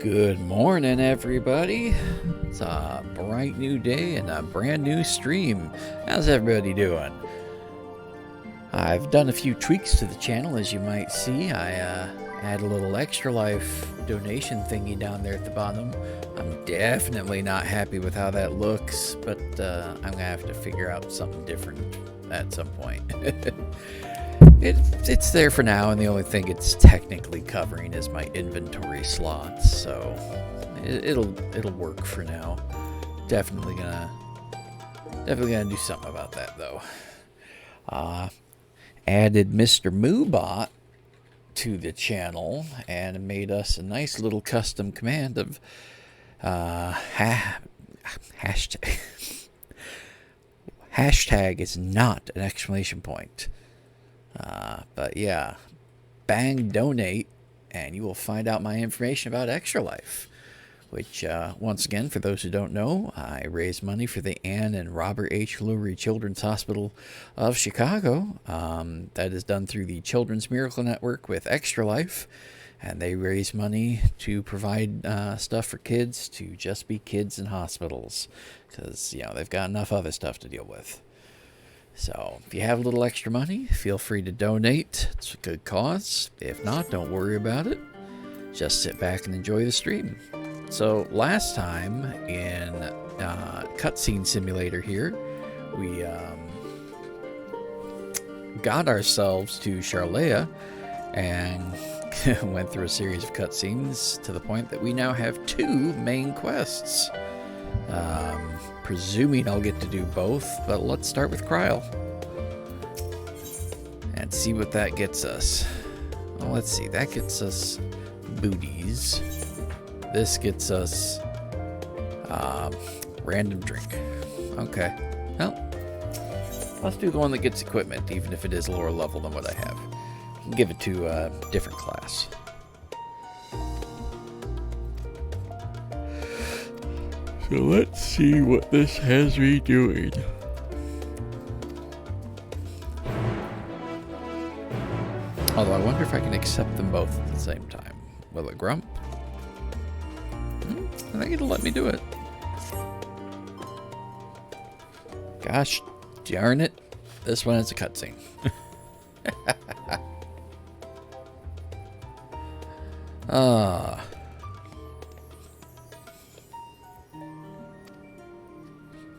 Good morning, everybody. It's a bright new day and a brand new stream. How's everybody doing? I've done a few tweaks to the channel, as you might see. I add a little Extra Life donation thingy down there at the bottom. I'm definitely not happy with how that looks, but I'm gonna have to figure out something different at some point. It's there for now, and the only thing it's technically covering is my inventory slots, so it'll work for now. Definitely gonna do something about that though. Added Mr. Moobot to the channel and made us a nice little custom command of hashtag. Hashtag is not an exclamation point. But yeah, bang donate, and you will find out my information about Extra Life. Which, once again, for those who don't know, I raise money for the Ann and Robert H. Lurie Children's Hospital of Chicago. That is done through the Children's Miracle Network with Extra Life. And they raise money to provide stuff for kids to just be kids in hospitals. Because, you know, they've got enough other stuff to deal with. So, if you have a little extra money, feel free to donate. It's a good cause. If not, don't worry about it. Just sit back and enjoy the stream. So, last time in Cutscene Simulator here, we got ourselves to Charlea and went through a series of cutscenes to the point that we now have 2 main quests. Presuming I'll get to do both, but let's start with Kryl and see what that gets us. Well, let's see, that gets us booties. This gets us random drink. Okay, well, let's do the one that gets equipment, even if it is lower level than what I have. Give it to a different class. So let's see what this has me doing. Although I wonder if I can accept them both at the same time. Will it grump? I think it'll let me do it. Gosh darn it. This one is a cutscene.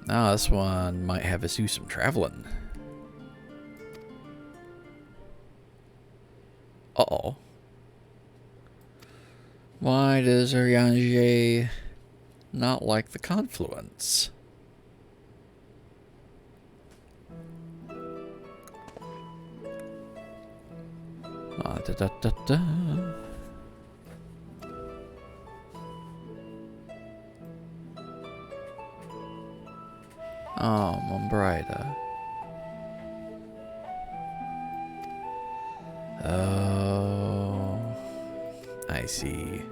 Now this one might have us do some traveling. Uh-oh. Why does Ariange not like the confluence? Da-da-da-da. Oh, Mombrida. Oh, I see.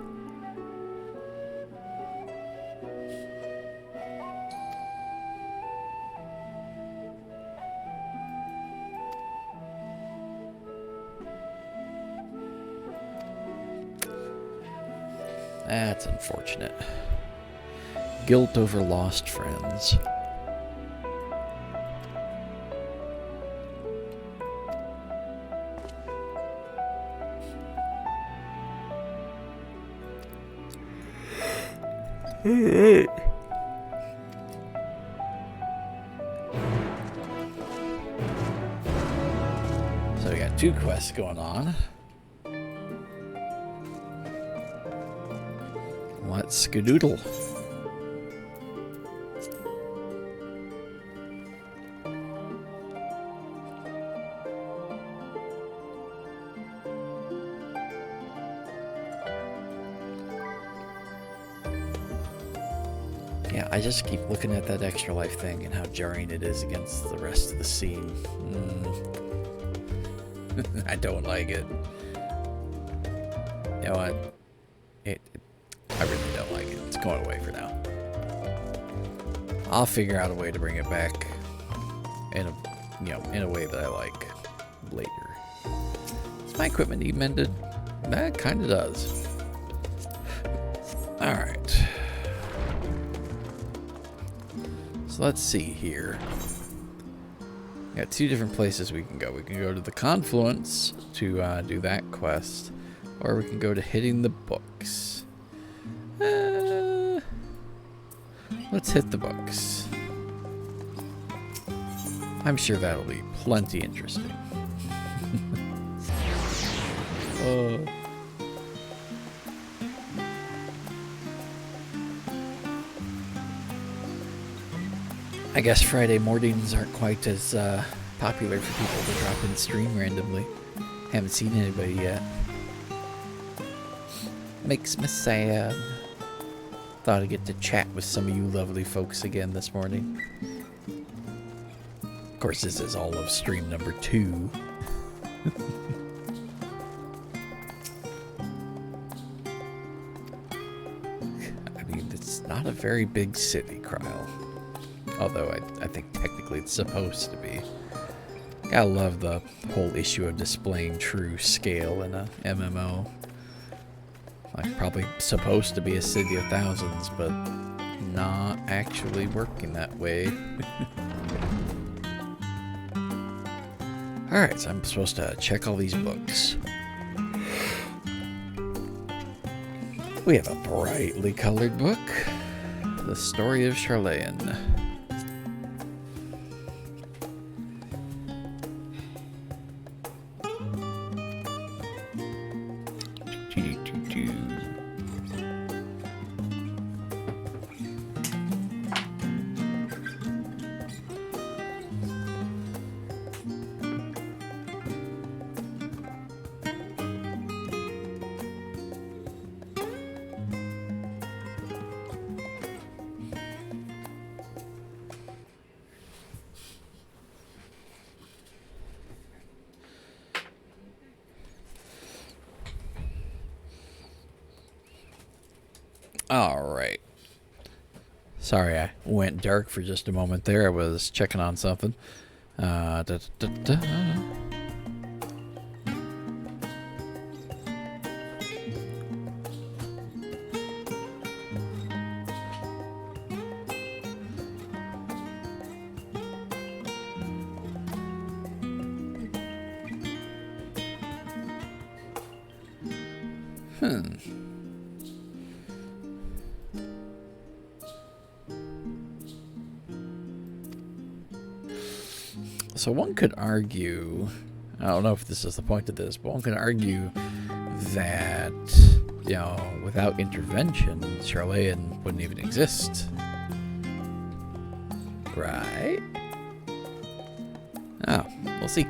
That's unfortunate. Guilt over lost friends. Alright. So we got 2 quests going on. Let's skadoodle. Yeah, I just keep looking at that Extra Life thing and how jarring it is against the rest of the scene. I don't like it. You know what? I really don't like it. It's going away for now. I'll figure out a way to bring it back in a way that I like later. Does my equipment need mended? That kind of does. Alright. So let's see here. We got two different places we can go. We can go to the Confluence to do that quest, or we can go to hitting the books. Let's hit the books. I'm sure that'll be plenty interesting. I guess Friday mornings aren't quite as popular for people to drop in stream randomly. Haven't seen anybody yet. Makes me sad. Thought I'd get to chat with some of you lovely folks again this morning. Of course, this is all of stream number 2. I mean, it's not a very big city, Kryl. Although I think technically it's supposed to be. Gotta love the whole issue of displaying true scale in a MMO. Like, probably supposed to be a city of thousands, but not actually working that way. Alright, so I'm supposed to check all these books. We have a brightly colored book. The Story of Charlayan. Alright. Sorry, I went dark for just a moment there. I was checking on something. Da, da, da, da. So one could argue, I don't know if this is the point of this, but one could argue that, you know, without intervention, Charlayan wouldn't even exist. Right? Oh, we'll see.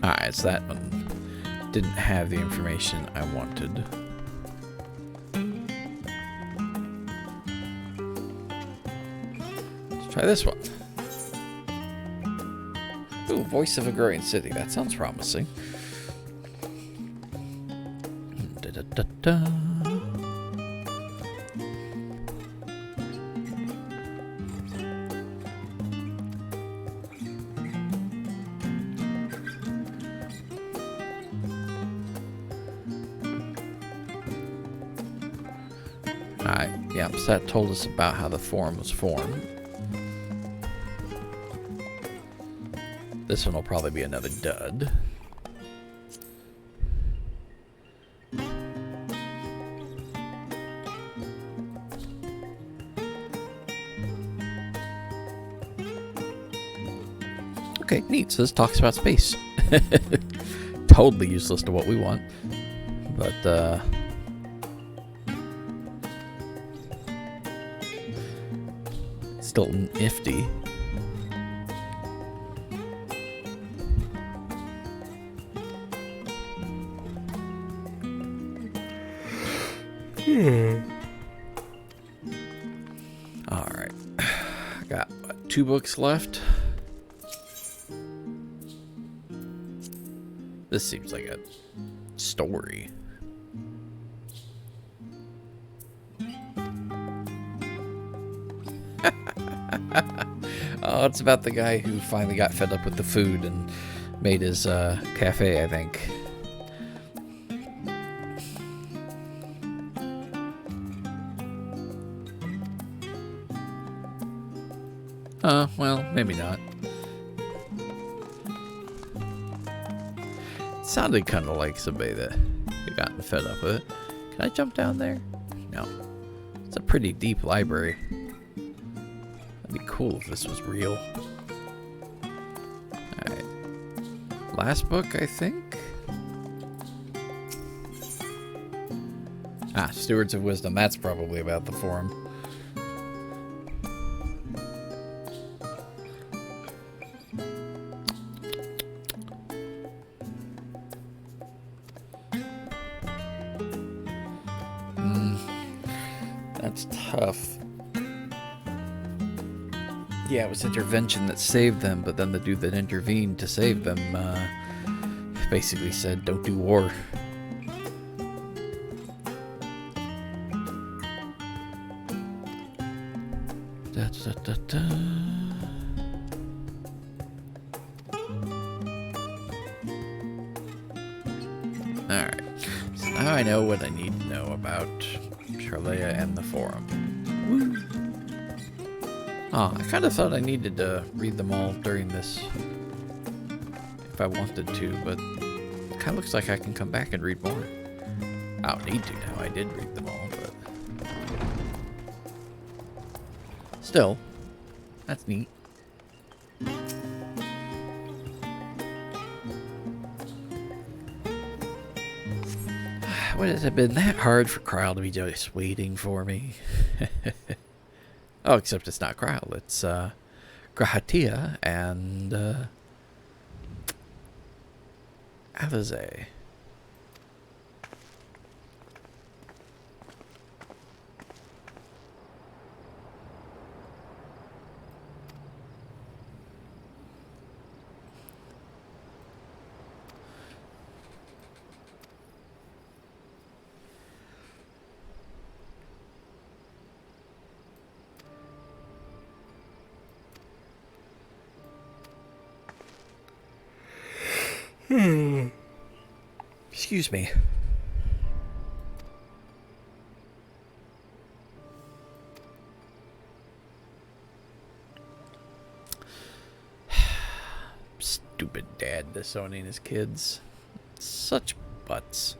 Alright, so that one didn't have the information I wanted. Let's try this one. Ooh, Voice of a Growing City. That sounds promising. Da, da, da, da. Alright, yeah, so that told us about how the forum was formed. This one will probably be another dud. Okay, neat. So this talks about space. totally useless to what we want. But, still nifty. Alright. I got 2 books left. This seems like a story. Oh, it's about the guy who finally got fed up with the food and made his cafe, I think. Well, maybe not. It sounded kind of like somebody that had gotten fed up with it. Can I jump down there? No. It's a pretty deep library. That'd be cool if this was real. Alright. Last book, I think? Ah, Stewards of Wisdom. That's probably about the Forum. That's tough. Yeah, it was intervention that saved them, but then the dude that intervened to save them basically said, don't do war. Da, da, da, da. Alright, so now I know what I need to know about Charlea and the Forum. Woo. Oh, I kind of thought I needed to read them all during this if I wanted to, but it kind of looks like I can come back and read more. I don't need to now. I did read them all, but still, that's neat. What has it been that hard for Kryle to be just waiting for me? Oh, except it's not Kryle. It's Grahatia and Alize. Excuse me. Stupid dad disowning his kids. Such butts.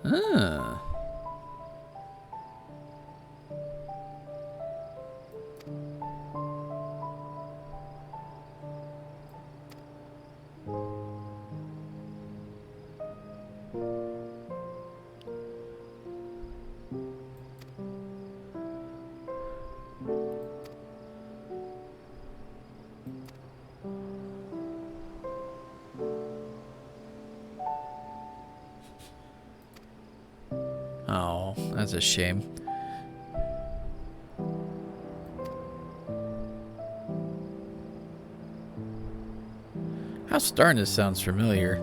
Ah. Oh, that's a shame. House Darkness sounds familiar.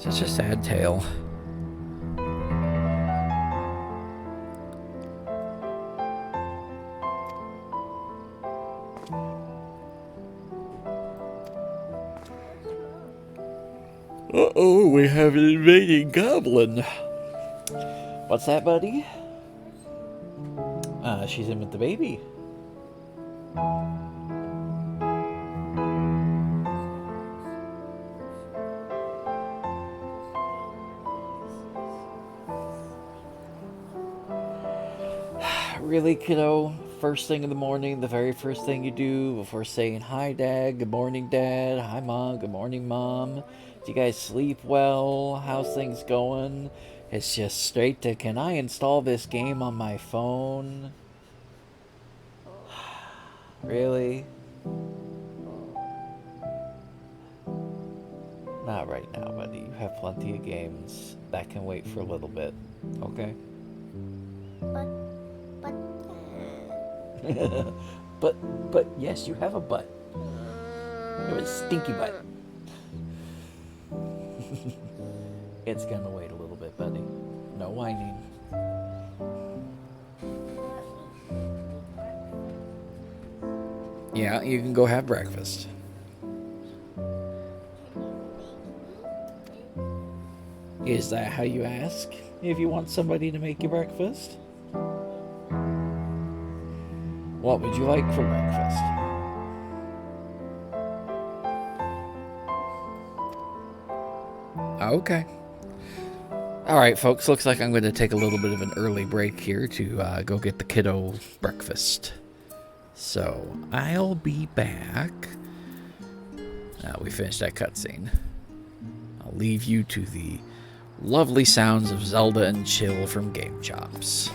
Such a sad tale. Uh-oh, we have an invading goblin. What's that, buddy? She's in with the baby. Really, kiddo? First thing in the morning, the very first thing you do before saying hi, Dad, good morning, Dad, hi, Mom, good morning, Mom. Do you guys sleep well? How's things going? It's just straight to, can I install this game on my phone? Really? Not right now, buddy. You have plenty of games. That can wait for a little bit. Okay? But, but yes, you have a butt. You have a stinky butt. It's gonna wait a little bit, buddy. No whining. Yeah, you can go have breakfast. Is that how you ask? If you want somebody to make you breakfast? What would you like for breakfast? Okay. Alright, folks, looks like I'm going to take a little bit of an early break here to go get the kiddo breakfast. So, I'll be back. We finished that cutscene. I'll leave you to the lovely sounds of Zelda and Chill from Game Chops.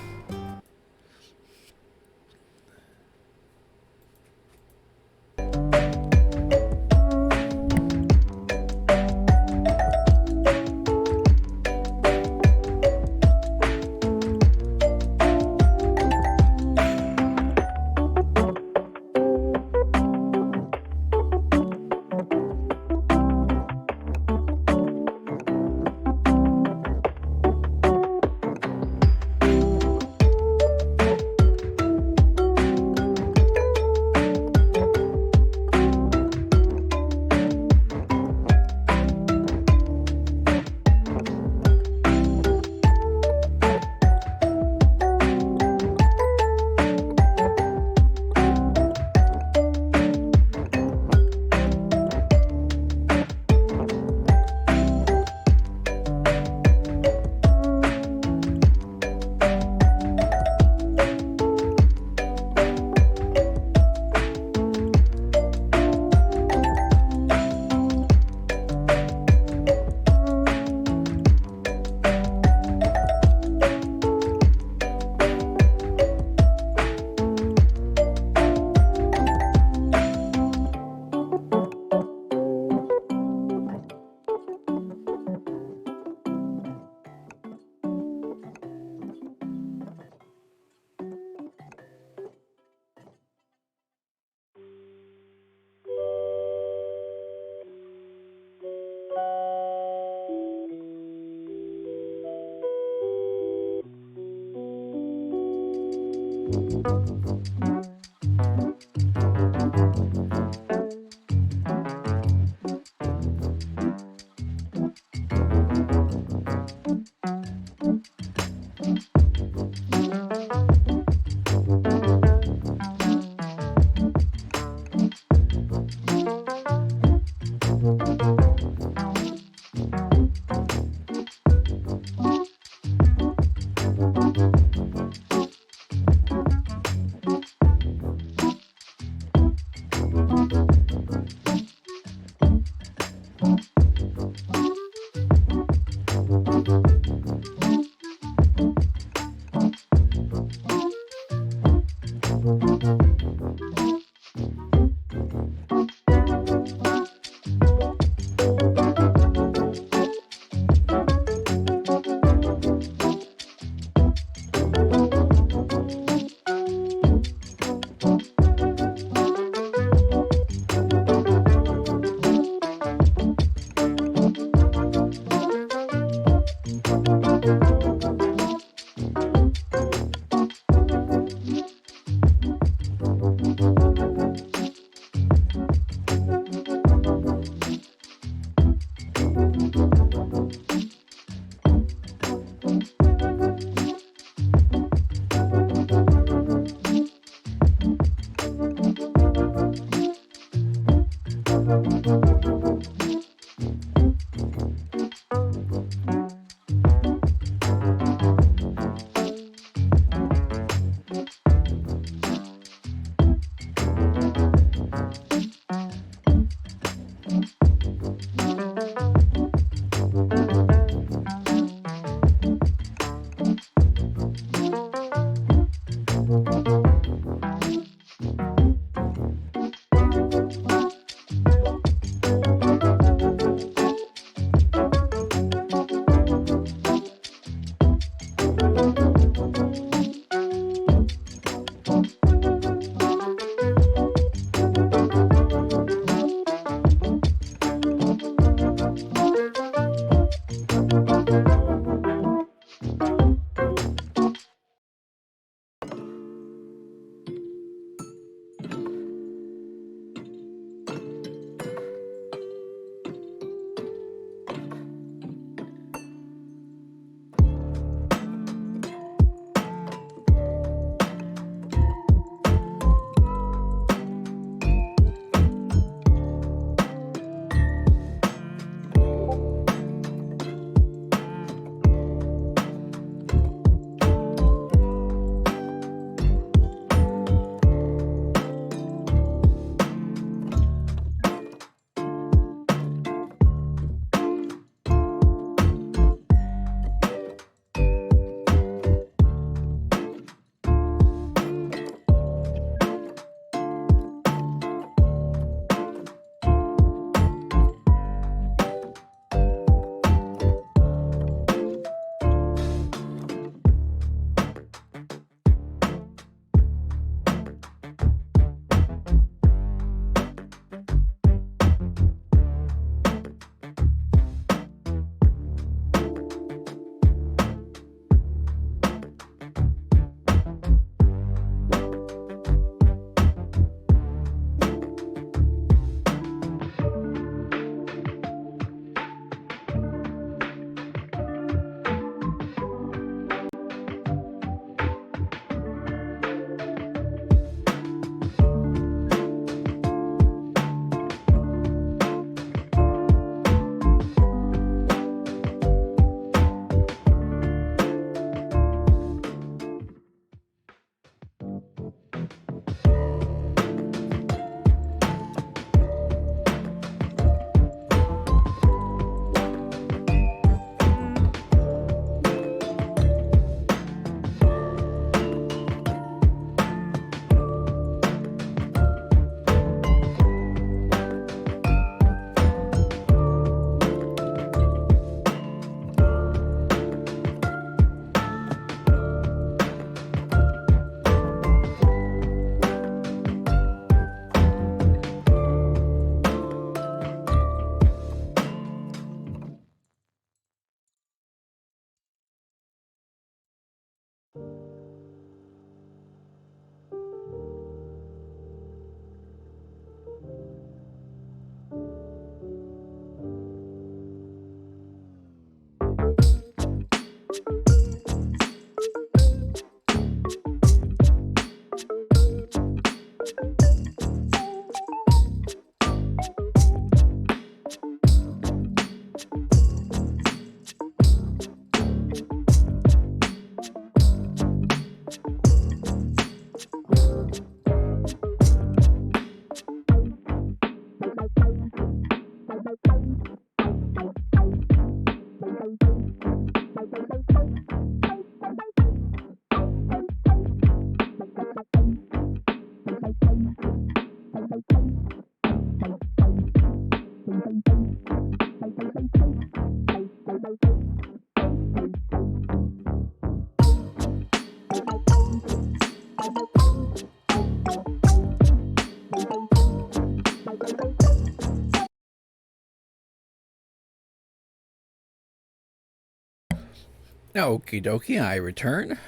Okie dokie, I return.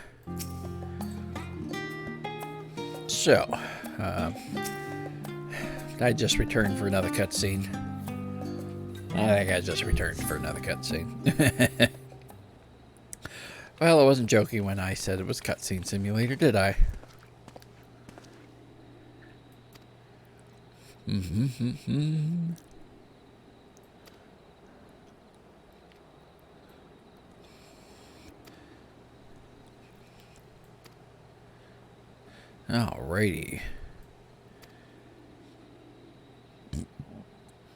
So, I just returned for another cutscene. I think I just returned for another cutscene. Well, I wasn't joking when I said it was Cutscene Simulator, did I? Alrighty.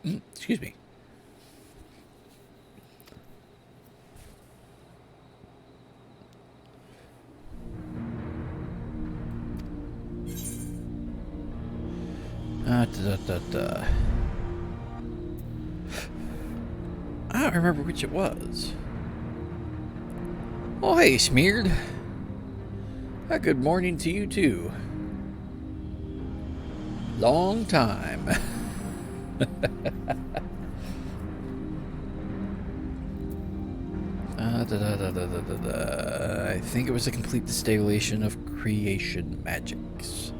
Excuse me. I don't remember which it was. Oh, hey, Smeared. Good morning to you, too. Long time. I think it was a complete distillation of creation magics.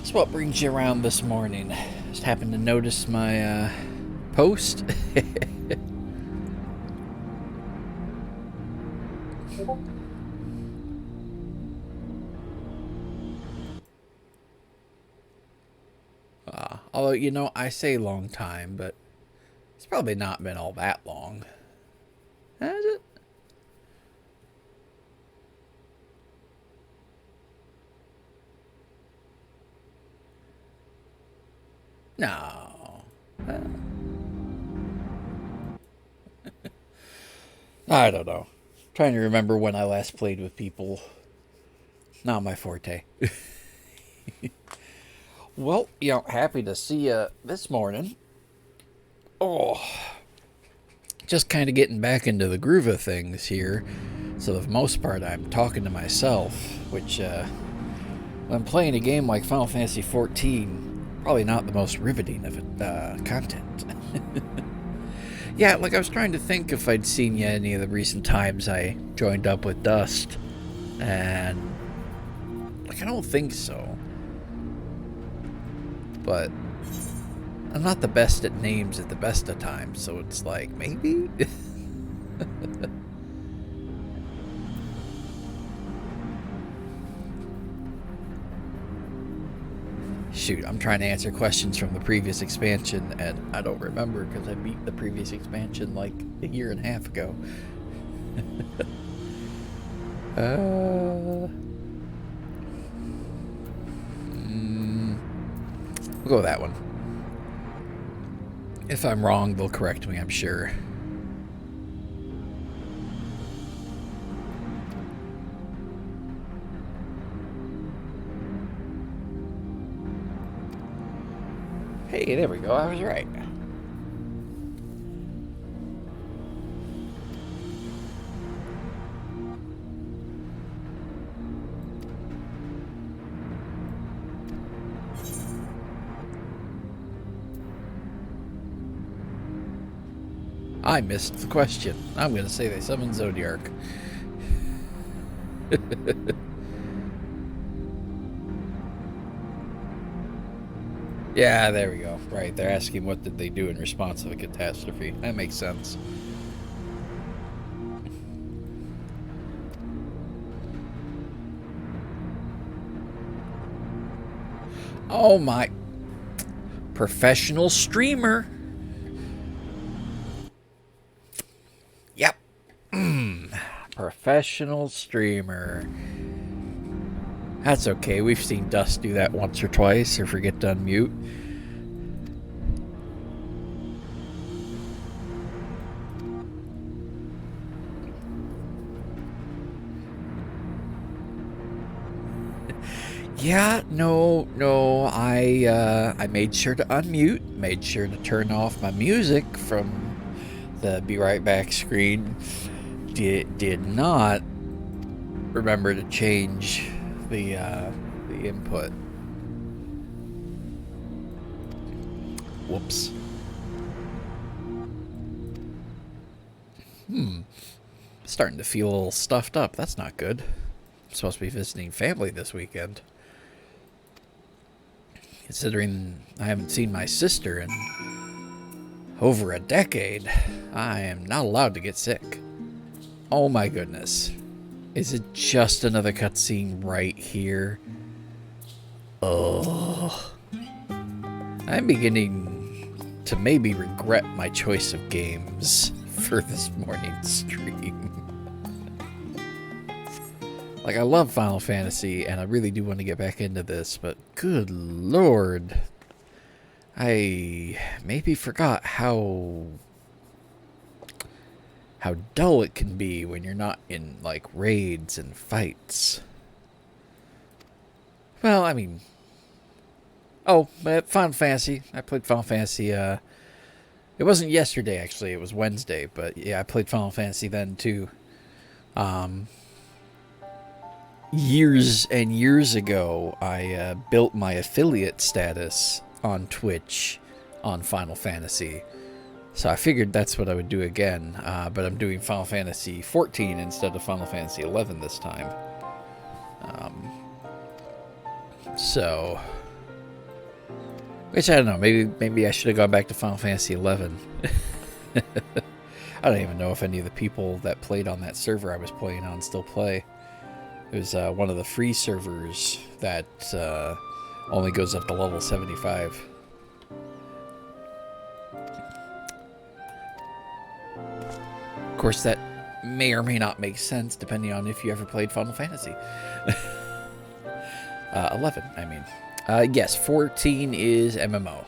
So what brings you around this morning? Just happened to notice my post. Although, you know, I say long time, but it's probably not been all that long. Has it? No. I don't know. Trying to remember when I last played with people. Not my forte. Well, you know, happy to see you this morning. Oh, just kind of getting back into the groove of things here. So, for the most part, I'm talking to myself, which, when playing a game like Final Fantasy XIV, probably not the most riveting of content. Yeah, like I was trying to think if I'd seen you any of the recent times I joined up with Dust, and like I don't think so. But I'm not the best at names at the best of times, so it's like maybe. Shoot, I'm trying to answer questions from the previous expansion, and I don't remember because I beat the previous expansion like a year and a half ago. We'll go with that one. If I'm wrong, they'll correct me, I'm sure. Hey, there we go. I was right. I missed the question. I'm going to say they summoned Zodiark. Yeah, there we go. Right, they're asking what did they do in response to the catastrophe. That makes sense. Oh my. Professional streamer. Yep. Professional streamer. That's okay. We've seen Dust do that once or twice or forget to unmute. Yeah, no. I made sure to unmute, made sure to turn off my music from the Be Right Back screen. Did not remember to change the input. Whoops. Starting to feel a little stuffed up. That's not good. I'm supposed to be visiting family this weekend. Considering I haven't seen my sister in over a decade, I am not allowed to get sick. Oh my goodness. Is it just another cutscene right here? Ugh. I'm beginning to maybe regret my choice of games for this morning's stream. Like, I love Final Fantasy, and I really do want to get back into this, but good lord. I maybe forgot how dull it can be when you're not in, like, raids and fights. Well, I mean... Oh, but Final Fantasy. I played Final Fantasy, it wasn't yesterday, actually. It was Wednesday, but yeah, I played Final Fantasy then, too. Years and years ago, I built my affiliate status on Twitch on Final Fantasy. So I figured that's what I would do again, but I'm doing Final Fantasy 14 instead of Final Fantasy 11 this time. So, which I don't know, maybe I should have gone back to Final Fantasy 11. I don't even know if any of the people that played on that server I was playing on still play. It was one of the free servers that only goes up to level 75. Of course, that may or may not make sense depending on if you ever played Final Fantasy. 11, I mean. Yes, 14 is MMO.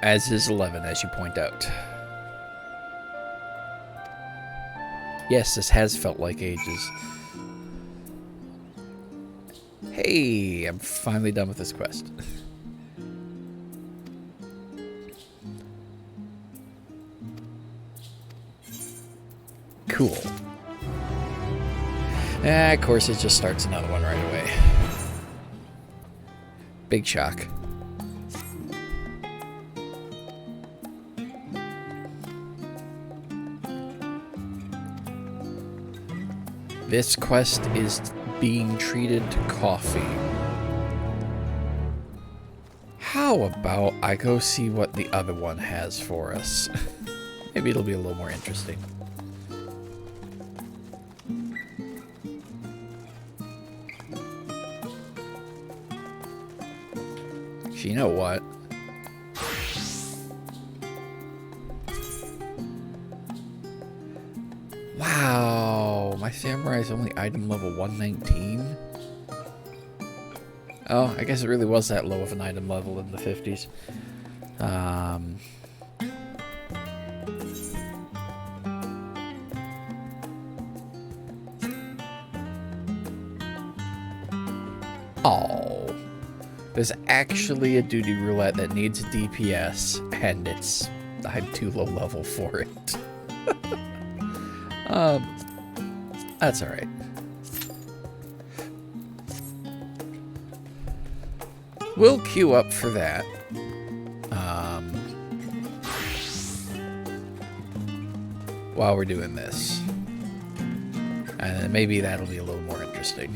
As is 11, as you point out. Yes, this has felt like ages. Hey, I'm finally done with this quest. Cool. Of course, it just starts another one right away. Big shock. This quest is being treated to coffee. How about I go see what the other one has for us? Maybe it'll be a little more interesting. You know what? Wow, my samurai is only item level 119. Oh, I guess it really was that low of an item level in the 50s. Oh, there's actually a duty roulette that needs DPS, and I'm too low level for it. That's all right. We'll queue up for that. While we're doing this. And maybe that'll be a little more interesting.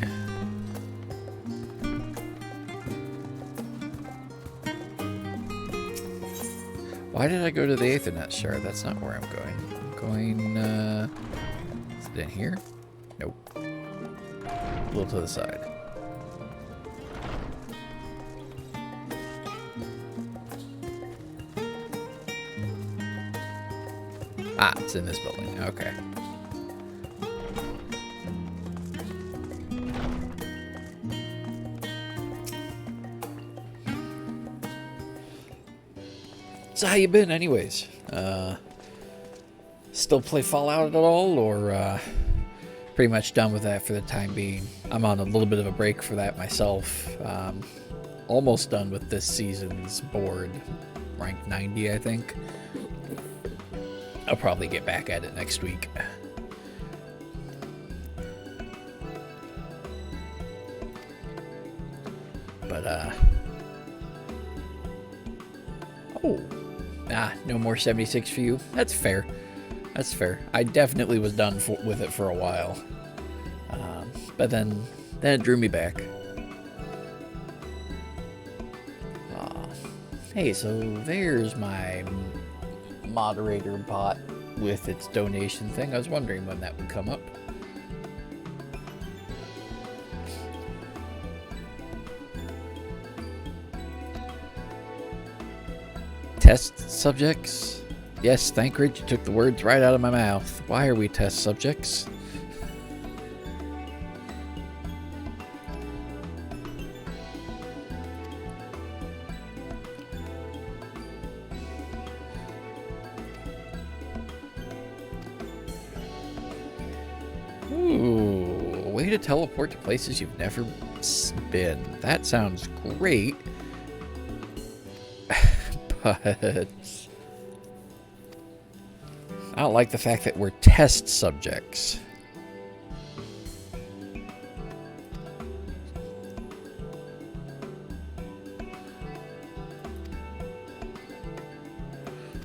Why did I go to the Aethernet shard? That's not where I'm going. I'm going, is it in here? Nope. A little to the side. Ah, it's in this building. Okay. So how you been anyways? Still play Fallout at all, or pretty much done with that for the time being? I'm on a little bit of a break for that myself. Almost done with this season's board. Rank 90, I think. I'll probably get back at it next week. But, oh. Ah, no more 76 for you. That's fair. That's fair. I definitely was done with it for a while. But then it drew me back. Hey, so there's my moderator bot with its donation thing. I was wondering when that would come up. Test subjects? Yes, Thankred, you took the words right out of my mouth. Why are we test subjects? Ooh, a way to teleport to places you've never been. That sounds great. But I don't like the fact that we're test subjects.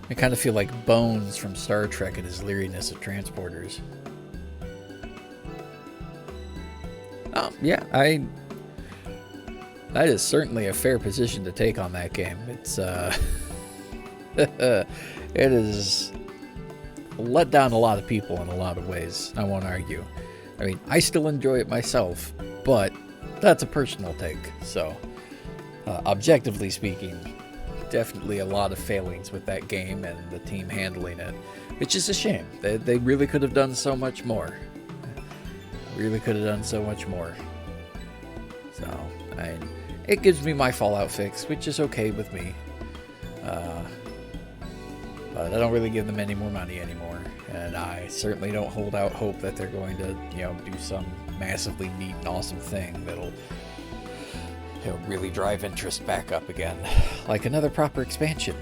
I kind of feel like Bones from Star Trek and his leeriness of transporters. Oh, yeah, that is certainly a fair position to take on that game. It's, it has let down a lot of people in a lot of ways, I won't argue. I mean, I still enjoy it myself, but that's a personal take. So, objectively speaking, definitely a lot of failings with that game and the team handling it, which is a shame. They really could have done so much more. Really could have done so much more. So, it gives me my Fallout fix, which is okay with me. But I don't really give them any more money anymore. And I certainly don't hold out hope that they're going to, do some massively neat and awesome thing that'll, really drive interest back up again. Like another proper expansion.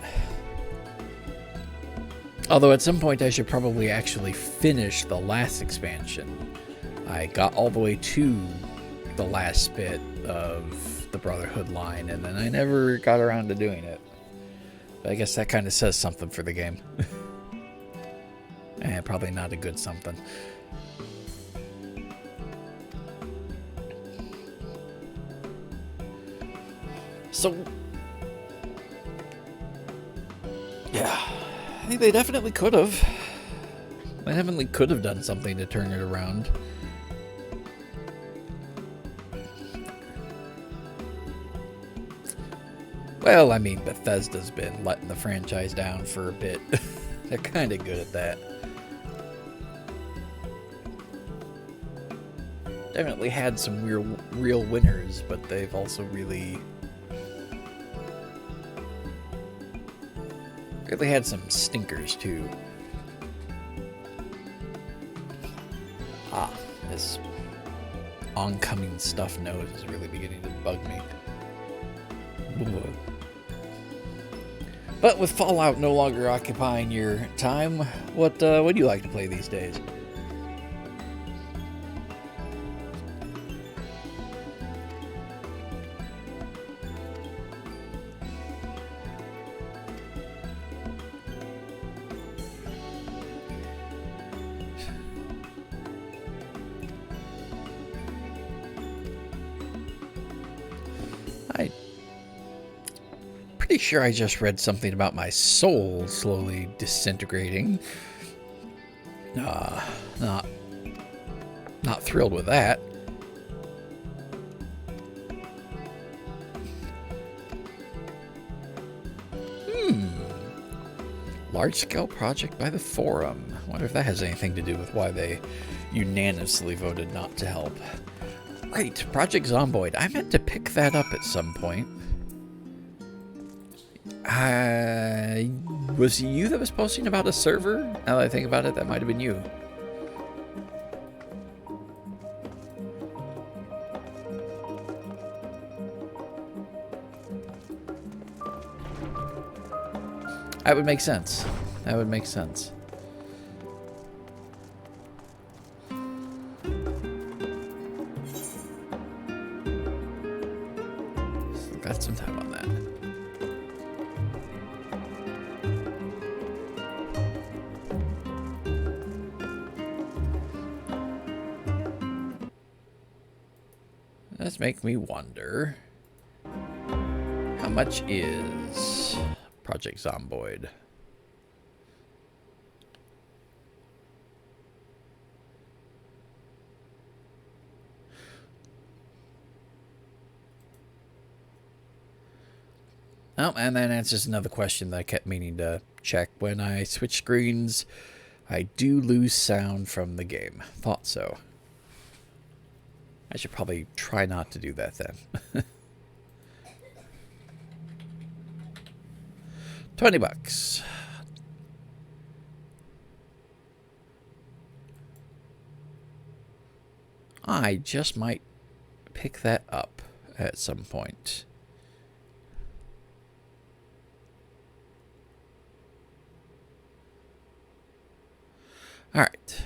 Although at some point I should probably actually finish the last expansion. I got all the way to the last bit of the Brotherhood line, and then I never got around to doing it. But I guess that kind of says something for the game. And probably not a good something. So, yeah, I think they definitely could have. They definitely could have done something to turn it around. Well, I mean, Bethesda's been letting the franchise down for a bit. They're kind of good at that. Definitely had some real winners, but they've also really had some stinkers too. This oncoming stuff nose is really beginning to bug me. But with Fallout no longer occupying your time, what do you like to play these days? pretty sure I just read something about my soul slowly disintegrating. Not thrilled with that. Large-scale project by the forum. I wonder if that has anything to do with why they unanimously voted not to help. Right, Project Zomboid. I meant to pick that up at some point. Was it you that was posting about a server? Now that I think about it, that might have been you. That would make sense. That would make sense. Still got some time on that. Does make me wonder, how much is Project Zomboid? Oh, and that answers another question that I kept meaning to check. When I switch screens, I do lose sound from the game. Thought so. I should probably try not to do that then. $20. I just might pick that up at some point. All right.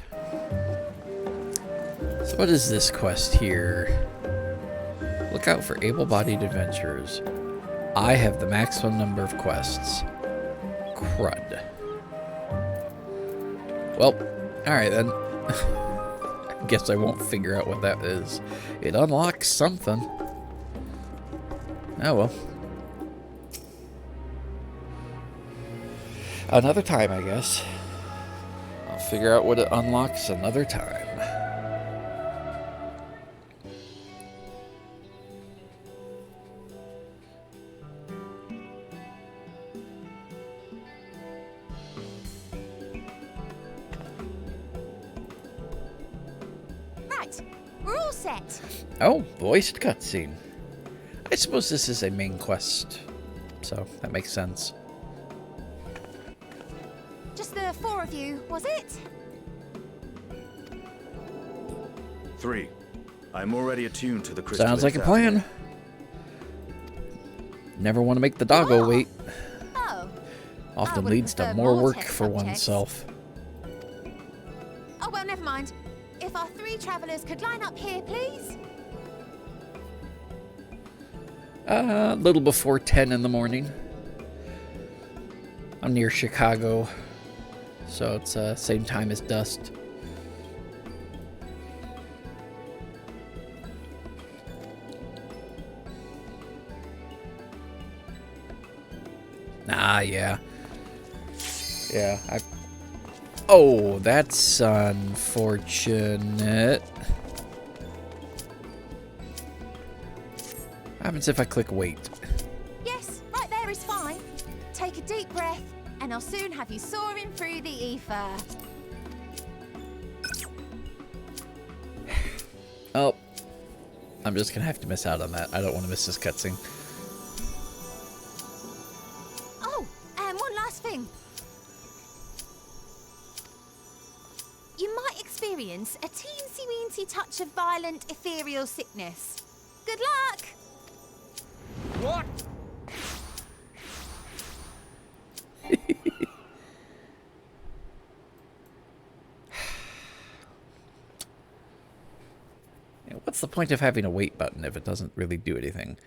So what is this quest here? Look out for able-bodied adventurers. I have the maximum number of quests. Crud. Well, alright then. I guess I won't figure out what that is. It unlocks something. Oh well. Another time, I guess. I'll figure out what it unlocks another time. We're all set. Oh, voiced cutscene. I suppose this is a main quest, so that makes sense. Just the 4 of you, was it? 3. I'm already attuned to the crystal. Sounds like a plan. Never want to make the doggo wait. Oh. Often would leads to prefer more more work test for subjects. oneself. Oh, well, never mind. If our 3 travelers could line up here, please. A little before 10 in the morning. I'm near Chicago, so it's same time as dusk. Ah, yeah. Yeah, Oh, that's unfortunate. What happens if I click wait? Yes, right there is fine. Take a deep breath, and I'll soon have you soaring through the ether. Oh, I'm just gonna have to miss out on that. I don't want to miss this cutscene. Oh, and one last thing. You might experience a teensy-weensy touch of violent ethereal sickness. Good luck! What? Yeah, what's the point of having a wait button if it doesn't really do anything?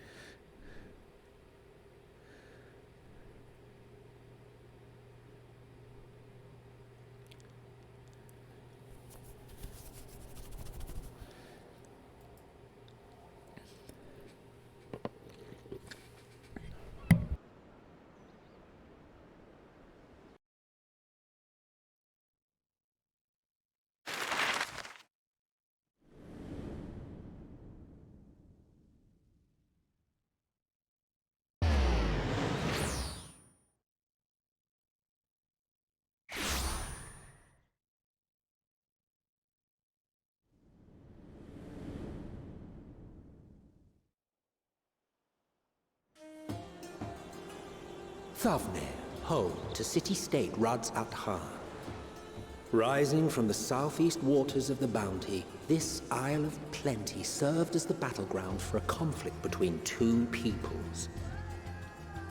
Thavnir, home to city-state Rads at-Han. Rising from the southeast waters of the Bounty, this Isle of Plenty served as the battleground for a conflict between two peoples.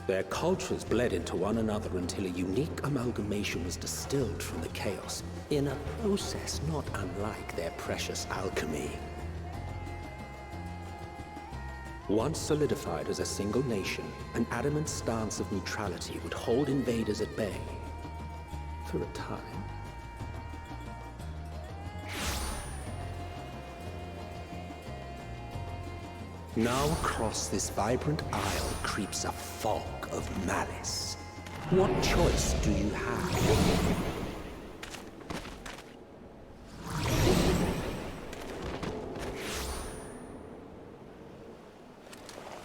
Their cultures bled into one another until a unique amalgamation was distilled from the chaos, in a process not unlike their precious alchemy. Once solidified as a single nation, an adamant stance of neutrality would hold invaders at bay. For a time. Now across this vibrant isle creeps a fog of malice. What choice do you have?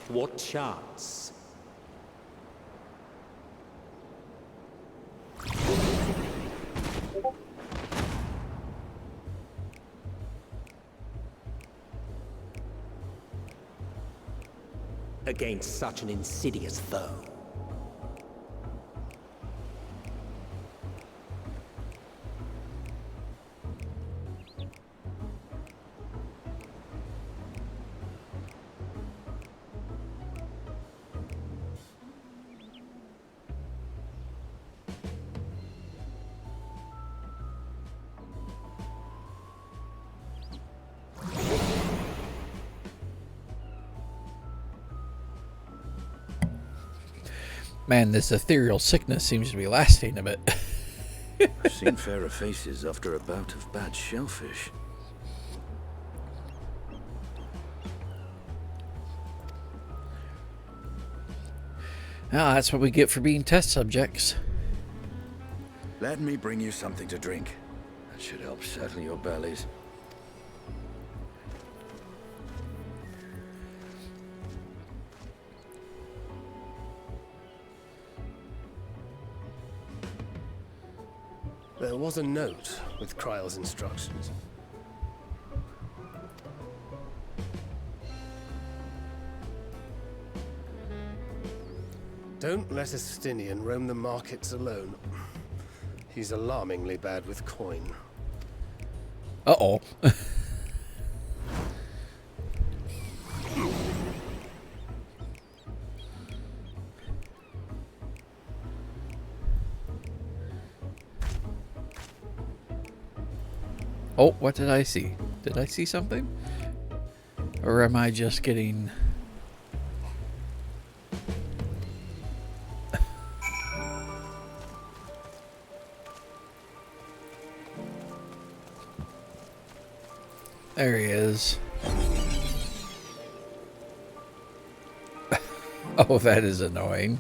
What chance? Against such an insidious foe. Man, this ethereal sickness seems to be lasting a bit. I've seen fairer faces after a bout of bad shellfish. Ah, that's what we get for being test subjects. Let me bring you something to drink. That should help settle your bellies. There was a note with Kryle's instructions. Don't let a Stinian roam the markets alone. He's alarmingly bad with coin. Uh-oh. Oh, what did I see? Did I see something? Or am I just getting... There he is. Oh, that is annoying.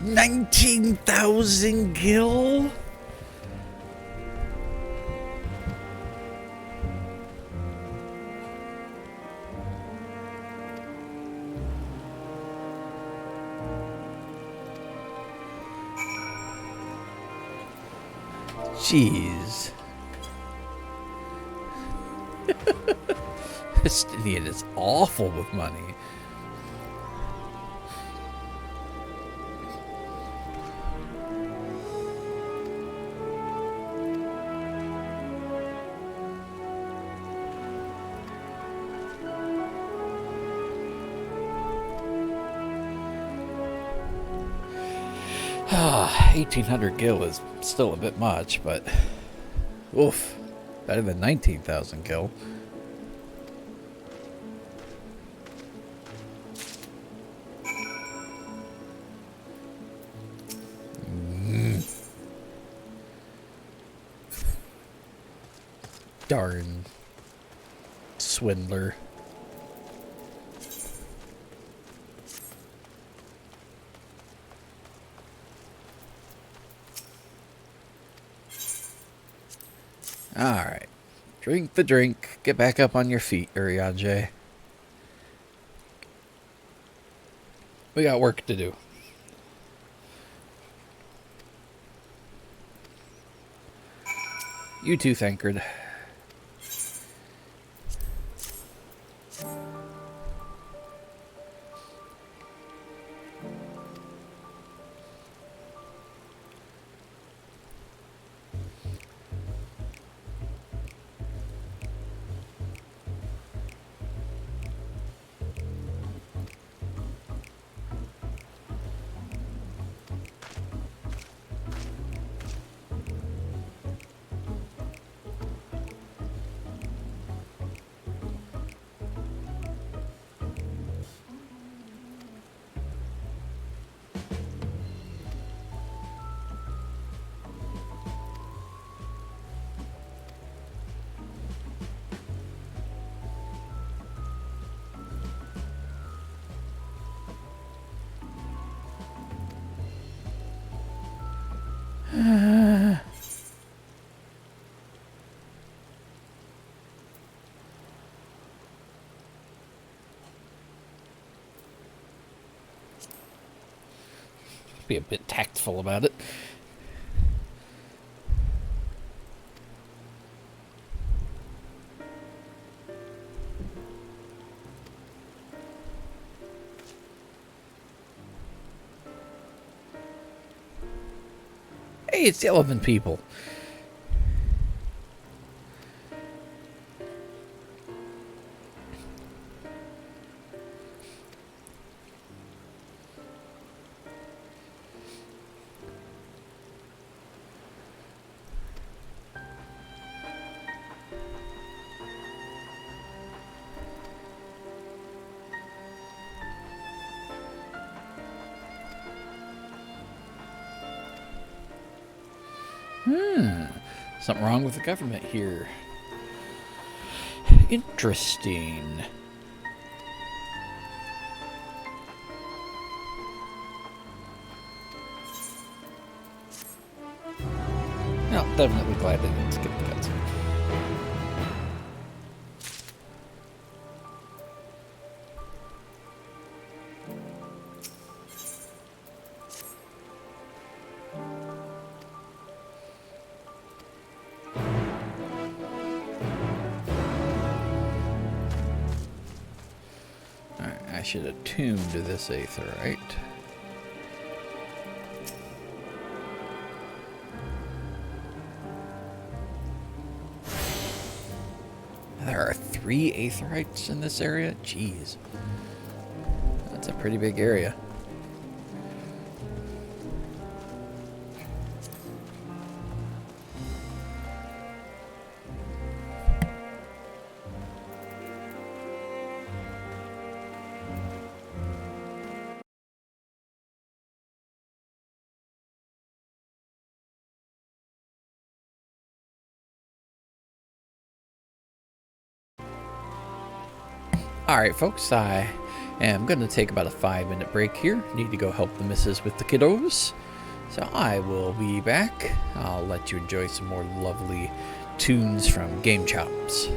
$19,000 gil? Jeez. This idiot is awful with money. Ah, 1,800 gil is still a bit much, but oof, better than 19,000 gil. Darn swindler. Alright. Drink the drink. Get back up on your feet, Urianger. We got work to do. You too, Thancred. Be a bit tactful about it. Hey, it's the elephant people. Something wrong with the government here. Interesting. No, definitely glad they didn't skip the cutscene. I should attune to this aetheryte. There are 3 aetherytes in this area? Jeez. That's a pretty big area. Alright folks, I am going to take about a 5-minute break here. Need to go help the missus with the kiddos. So I will be back. I'll let you enjoy some more lovely tunes from Game Chops.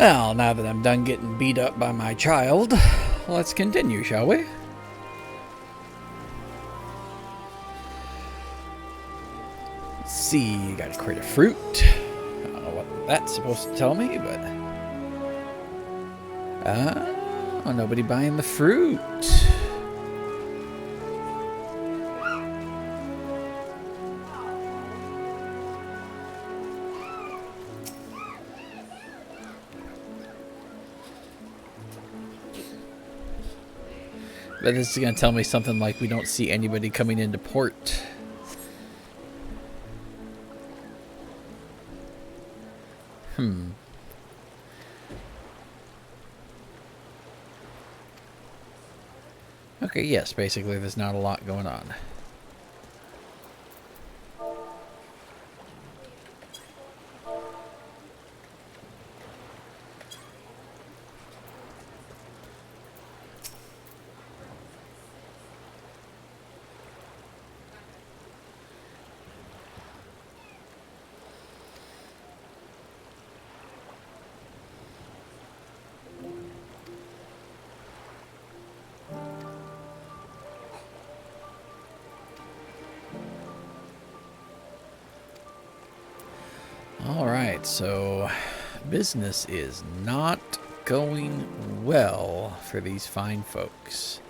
Well, now that I'm done getting beat up by my child, let's continue, shall we? Let's see, you got a crate of fruit. I don't know what that's supposed to tell me, but... Oh, nobody buying the fruit. But this is going to tell me something like we don't see anybody coming into port. Okay, yes, basically there's not a lot going on. Alright, so business is not going well for these fine folks.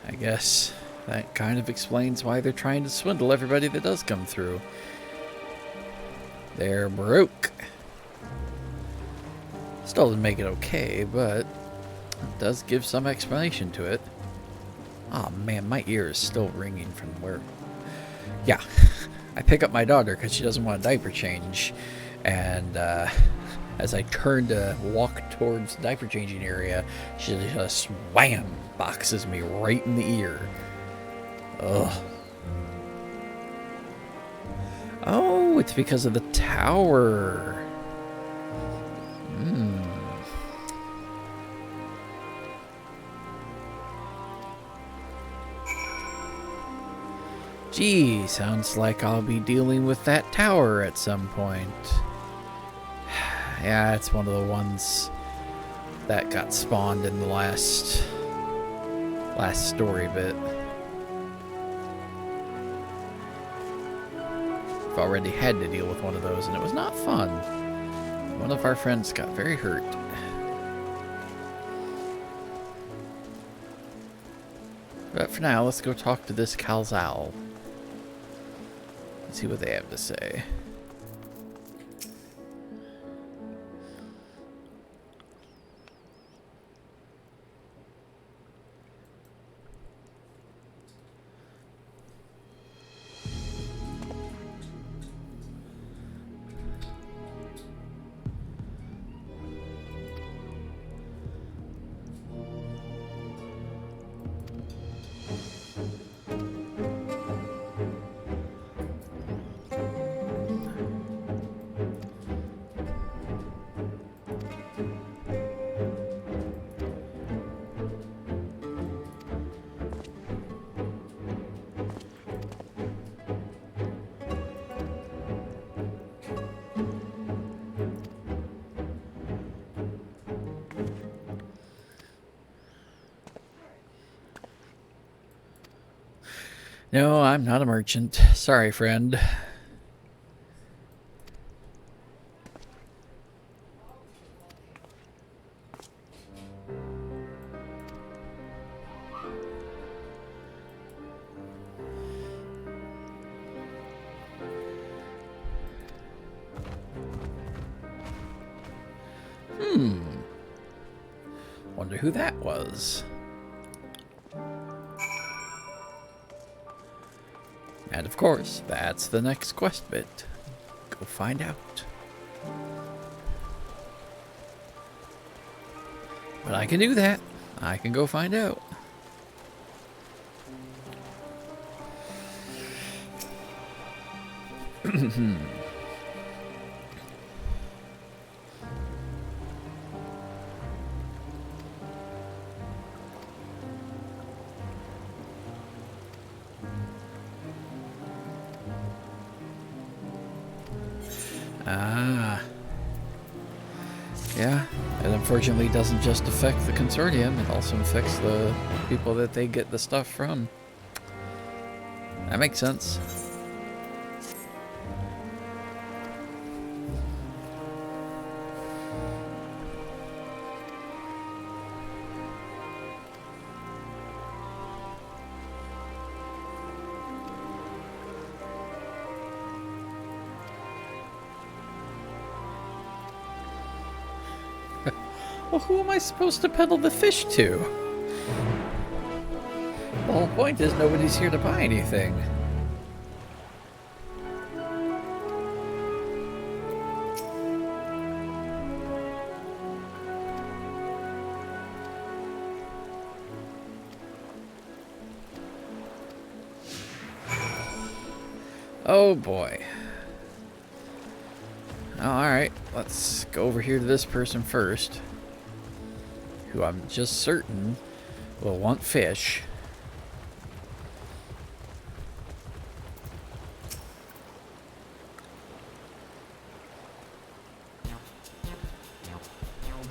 I guess that kind of explains why they're trying to swindle everybody that does come through. They're broke. Still doesn't make it okay, but it does give some explanation to it. Oh man, my ear is still ringing from where... Yeah. I pick up my daughter because she doesn't want a diaper change, and as I turn to walk towards the diaper changing area, she just wham boxes me right in the ear. Ugh. Oh, it's because of the tower. Gee, sounds like I'll be dealing with that tower at some point. Yeah, it's one of the ones that got spawned in the last story bit. I've already had to deal with one of those, and it was not fun. One of our friends got very hurt. But for now, let's go talk to this Calzal. See what they have to say. No, I'm not a merchant. Sorry, friend. Wonder who that was. And of course, that's the next quest bit. Go find out. But I can do that. I can go find out. Ah. Yeah, unfortunately doesn't just affect the consortium, it also affects the people that they get the stuff from. That makes sense. Well, who am I supposed to peddle the fish to? The whole point is nobody's here to buy anything. Oh boy. Oh, alright, let's go over here to this person first, who I'm just certain will want fish.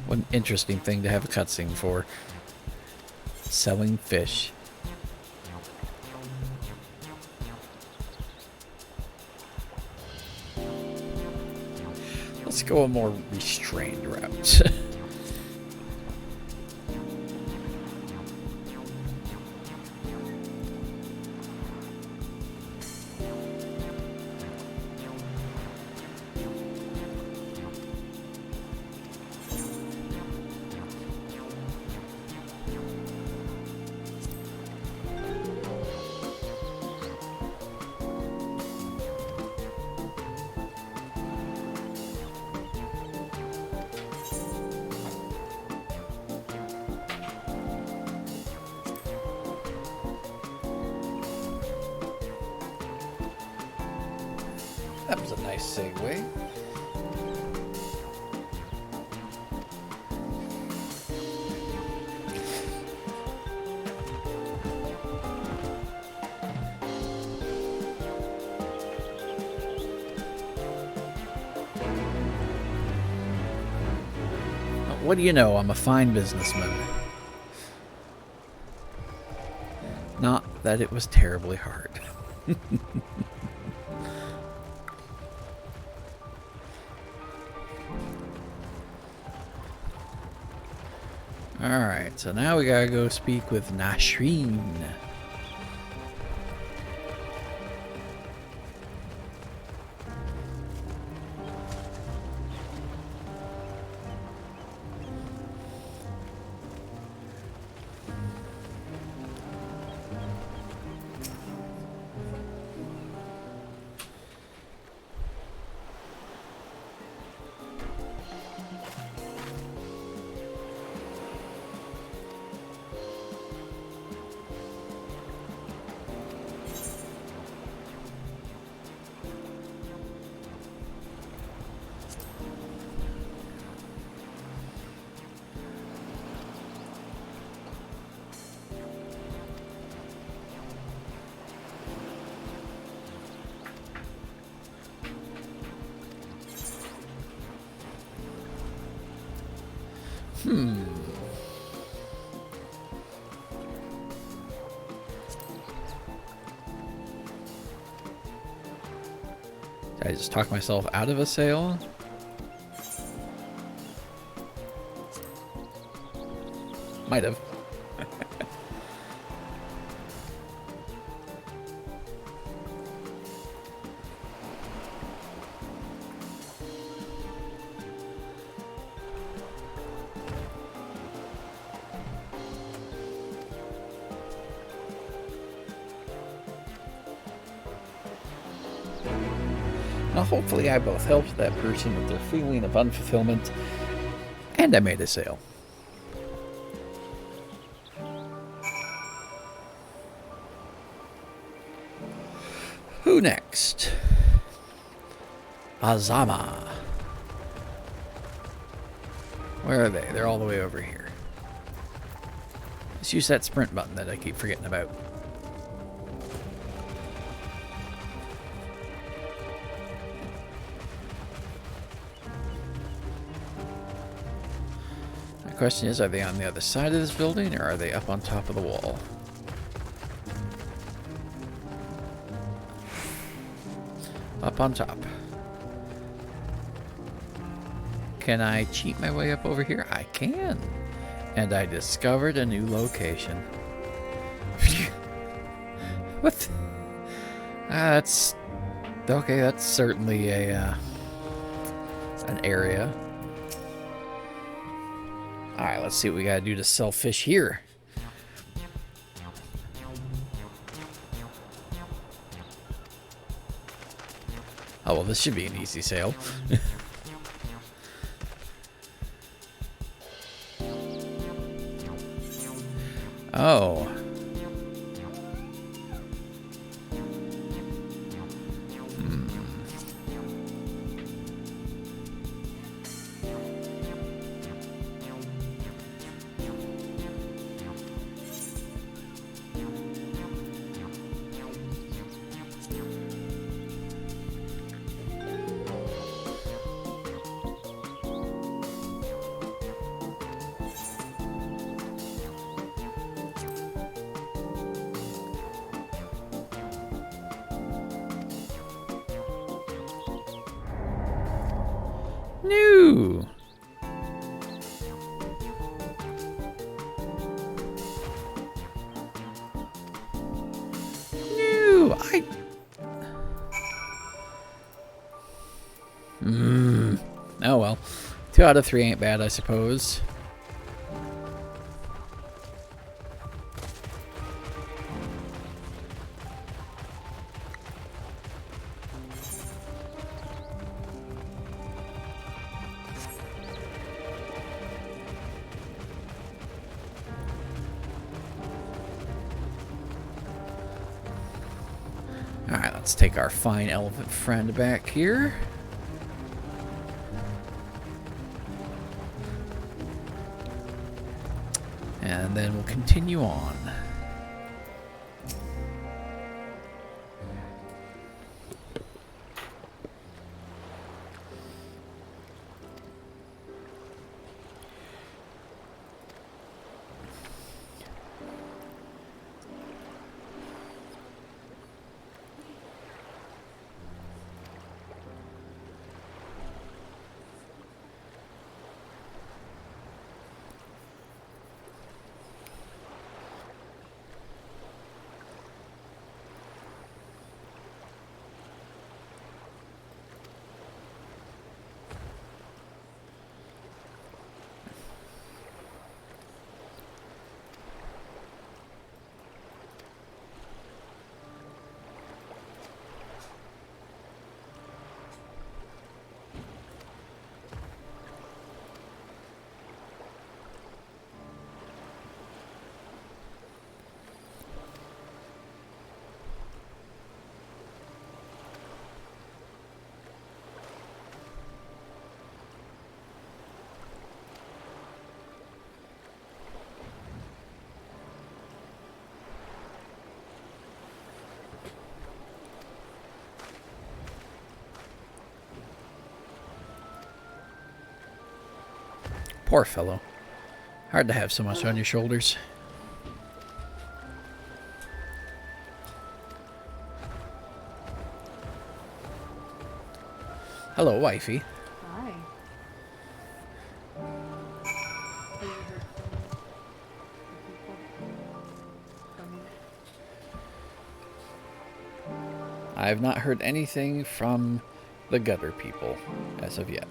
What an interesting thing to have a cutscene for. Selling fish. Let's go a more restrained route. That was a nice segue. What do you know? I'm a fine businessman. Not that it was terribly hard. Alright, so now we gotta go speak with Nasreen. Did I just talk myself out of a sale? Might have. Now, hopefully I both helped that person with their feeling of unfulfillment, and I made a sale. Who next? Azama. Where are they? They're all the way over here. Let's use that sprint button that I keep forgetting about. The question is, are they on the other side of this building, or are they up on top of the wall? Up on top. Can I cheat my way up over here? I can. And I discovered a new location. What? That's... Okay, that's certainly a, an area. Alright, let's see what we gotta do to sell fish here. Oh, well, this should be an easy sale. Oh. New. New. Oh well. 2 out of 3 ain't bad, I suppose. Alright, let's take our fine elephant friend back here. And then we'll continue on. Poor fellow. Hard to have so much on your shoulders. Hello, wifey. Hi. I have not heard anything from the gutter people as of yet.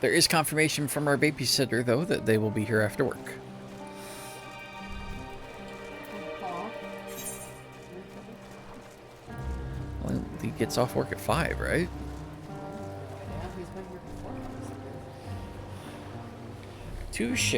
There is confirmation from our babysitter, though, that they will be here after work. Well, he gets off work at 5, right? Touche.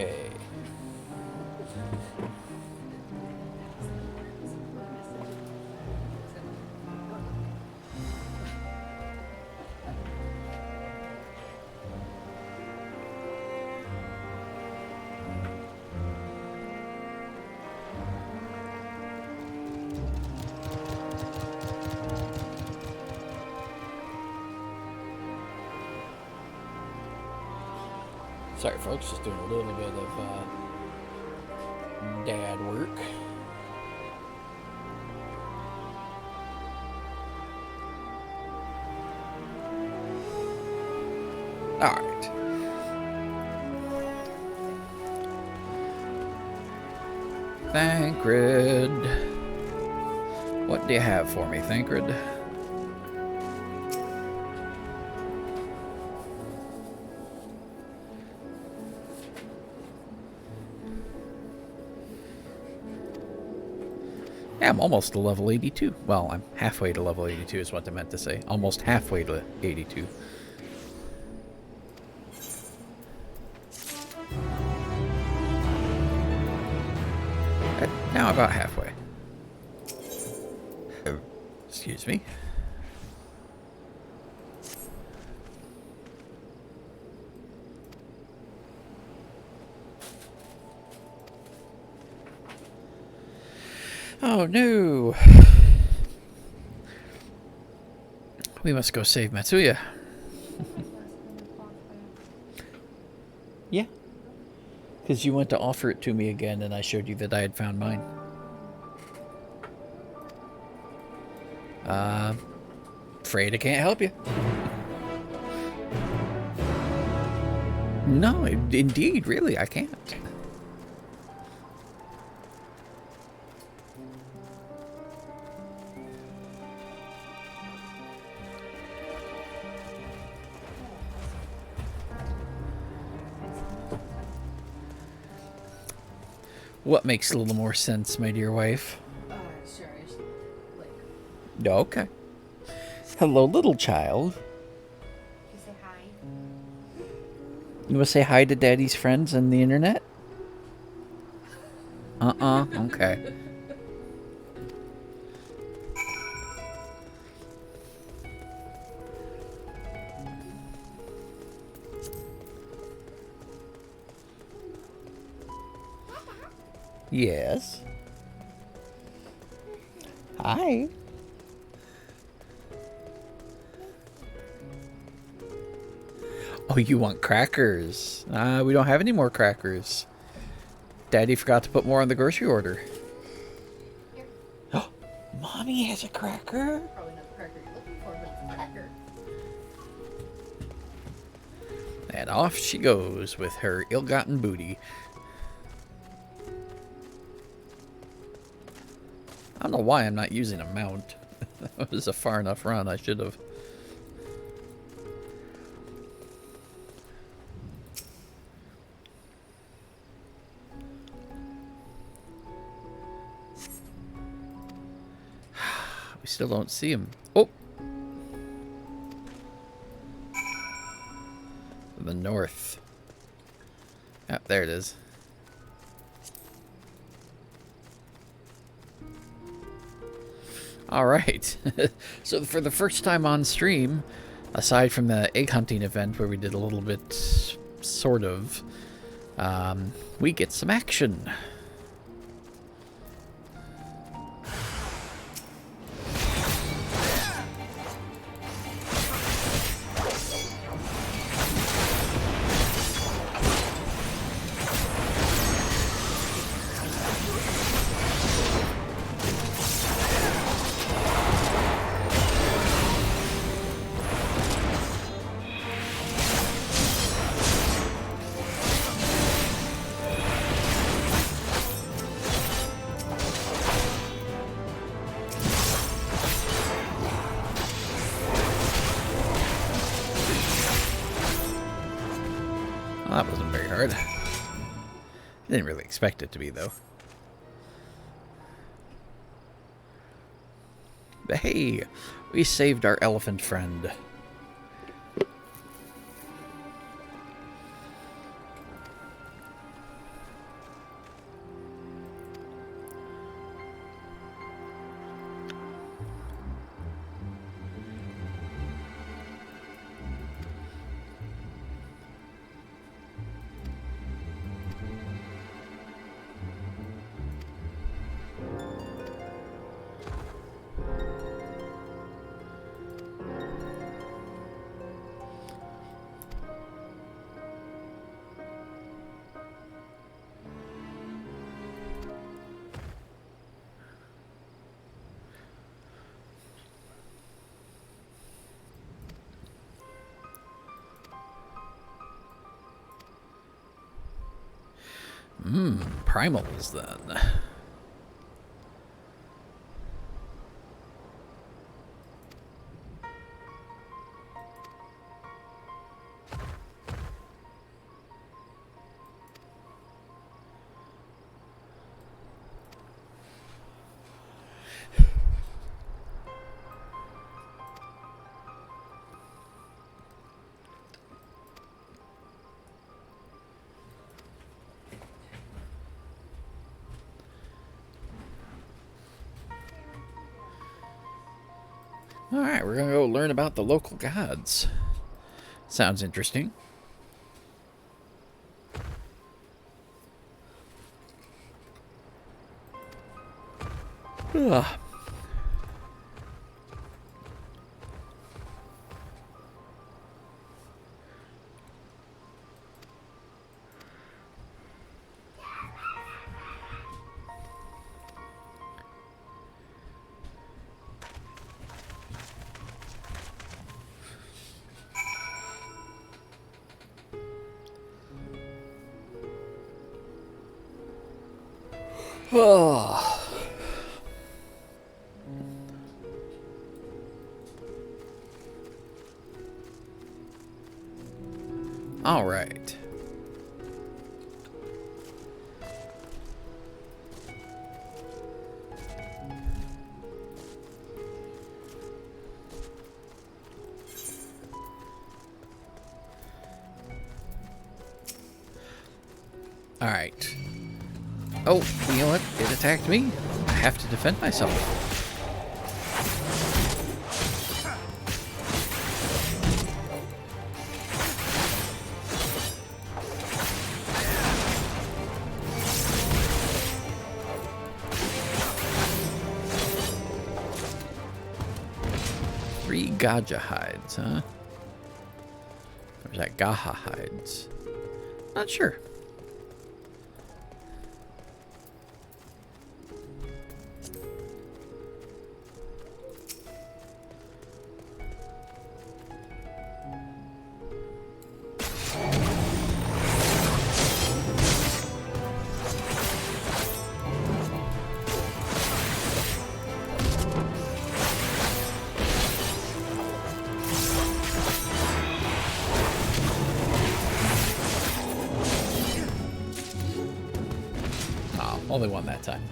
Sorry, folks, just doing a little bit of dad work. All right. Thancred. What do you have for me, Thancred? Yeah, I'm almost to level 82. Well, I'm halfway to level 82 is what I meant to say. Almost halfway to 82. Now about halfway. Excuse me. Oh no! We must go save Matsuya. Yeah. Because you went to offer it to me again and I showed you that I had found mine. Afraid I can't help you. No, indeed, really, I can't. What makes a little more sense, my dear wife? Sure. Okay. Hello, little child. You say hi. You want to say hi to Daddy's friends on the internet? Okay. Yes. Hi. Oh, you want crackers? We don't have any more crackers. Daddy forgot to put more on the grocery order. Here. Oh, Mommy has a cracker? Probably not the cracker you're looking for, but it's a cracker. And off she goes with her ill-gotten booty. I don't know why I'm not using a mount. That was a far enough run. I should have. We still don't see him. Oh! The north. Ah, there it is. All right. So for the first time on stream, aside from the egg hunting event where we did a little bit, sort of, we get some action. Well, that wasn't very hard. Didn't really expect it to be, though. But hey, we saved our elephant friend. Primals then. Alright, we're gonna go learn about the local gods. Sounds interesting. Ugh. Oh. All right. All right. Oh, you know what? It attacked me. I have to defend myself. Three Gaja hides, huh? Or is that Gaha hides? Not sure. Only one that time.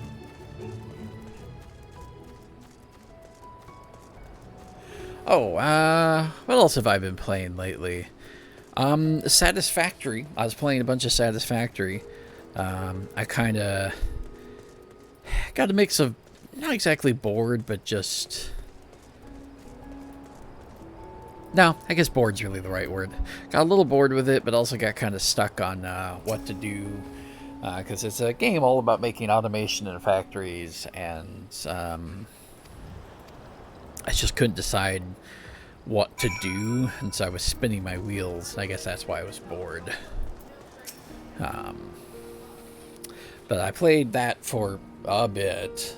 Oh, what else have I been playing lately? Satisfactory. I was playing a bunch of Satisfactory. I kind of got a mix of not exactly bored, but just... No, I guess bored's really the right word. Got a little bored with it, but also got kind of stuck on what to do. Because it's a game all about making automation in factories, and I just couldn't decide what to do, and so I was spinning my wheels. I guess that's why I was bored. But I played that for a bit.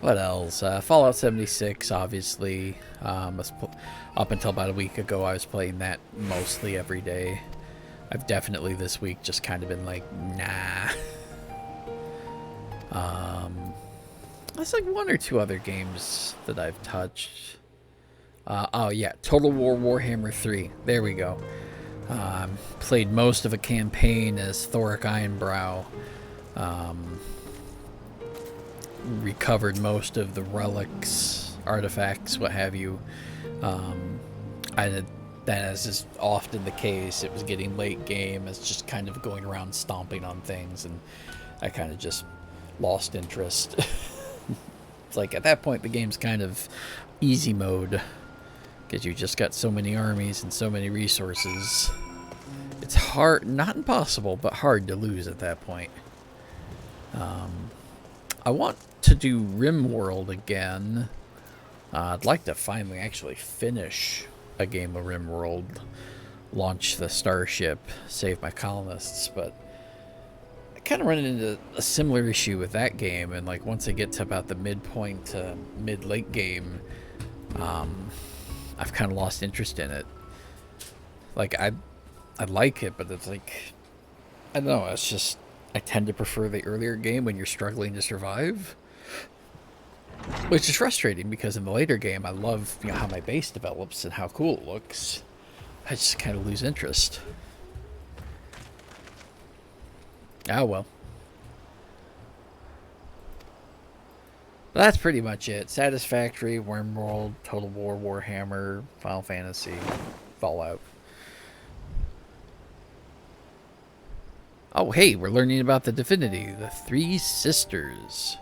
What else? Fallout 76, obviously. Up until about a week ago, I was playing that mostly every day. I've definitely this week just kind of been like, nah. There's like one or two other games that I've touched. Oh yeah, Total War Warhammer 3. There we go. Played most of a campaign as Thoric Ironbrow. Recovered most of the relics, artifacts, what have you. Then, as is often the case, it was getting late game. It's just kind of going around stomping on things, and I kind of just lost interest. It's like at that point the game's kind of easy mode because you just got so many armies and so many resources. It's hard, not impossible, but hard to lose at that point. I want to do RimWorld again. I'd like to finally actually finish a game of RimWorld, launch the starship, save my colonists, but I kind of run into a similar issue with that game, and like once I get to about the midpoint to mid-late game, I've kind of lost interest in it. Like I like it, but it's like I don't know, it's just I tend to prefer the earlier game when you're struggling to survive. Which is frustrating because in the later game I love, you know, how my base develops and how cool it looks. I just kind of lose interest. Oh well. But that's pretty much it. Satisfactory, Wormworld, Total War, Warhammer, Final Fantasy, Fallout. Oh hey, we're learning about the divinity, the Three Sisters.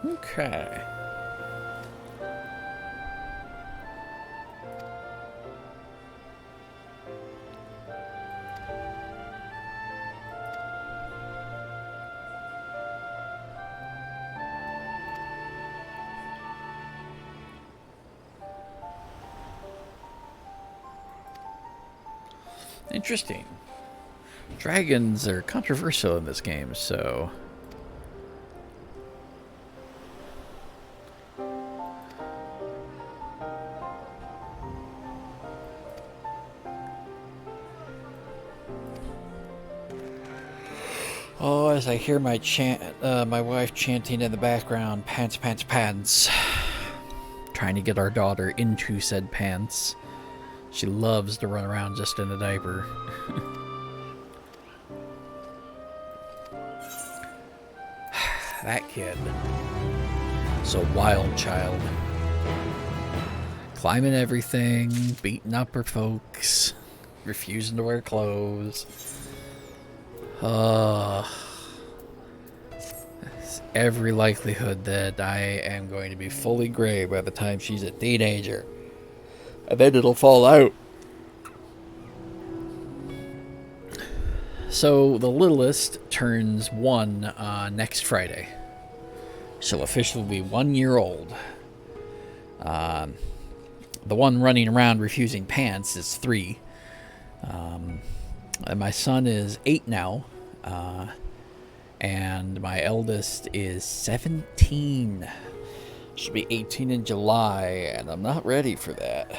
Okay. Interesting. Dragons are controversial in this game, so... Oh, as I hear my my wife chanting in the background, pants, pants, pants. Trying to get our daughter into said pants. She loves to run around just in a diaper. That kid. Is a wild child. Climbing everything, beating up her folks, refusing to wear clothes. There's every likelihood that I am going to be fully gray by the time she's a teenager. And then it'll fall out. So the littlest turns 1 next Friday. She'll officially be 1 year old. The one running around refusing pants is 3. And my son is 8 now. And my eldest is 17. She'll be 18 in July, and I'm not ready for that.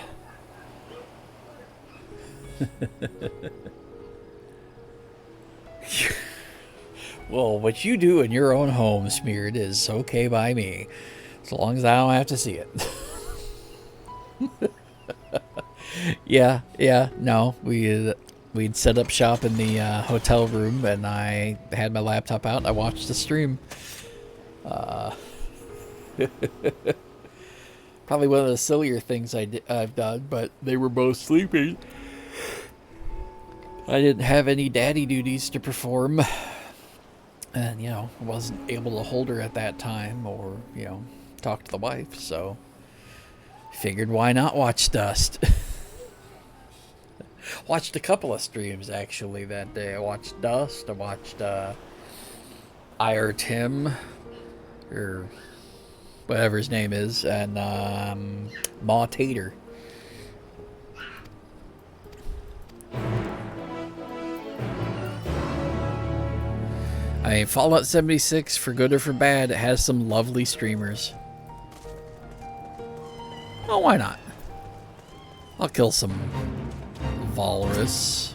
Well, what you do in your own home, Smeared, is okay by me. As long as I don't have to see it. Yeah, no. We'd set up shop in the hotel room, and I had my laptop out, and I watched the stream. Probably one of the sillier things I've done, but they were both sleeping. I didn't have any daddy duties to perform. And, you know, wasn't able to hold her at that time or, you know, talk to the wife, so figured why not watch Dust. Watched a couple of streams, actually, that day. I watched Dust, I watched IR Tim, or whatever his name is, and Ma Tater. I mean, Fallout 76, for good or for bad, it has some lovely streamers. Oh, why not? I'll kill some walrus.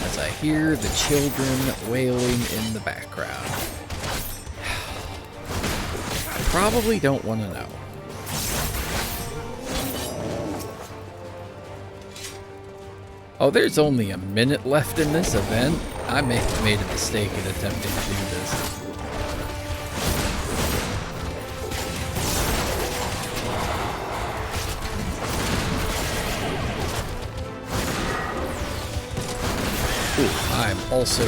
As I hear the children wailing in the background. Probably don't want to know. Oh, there's only a minute left in this event. I made a mistake in attempting to do this. Ooh, I'm also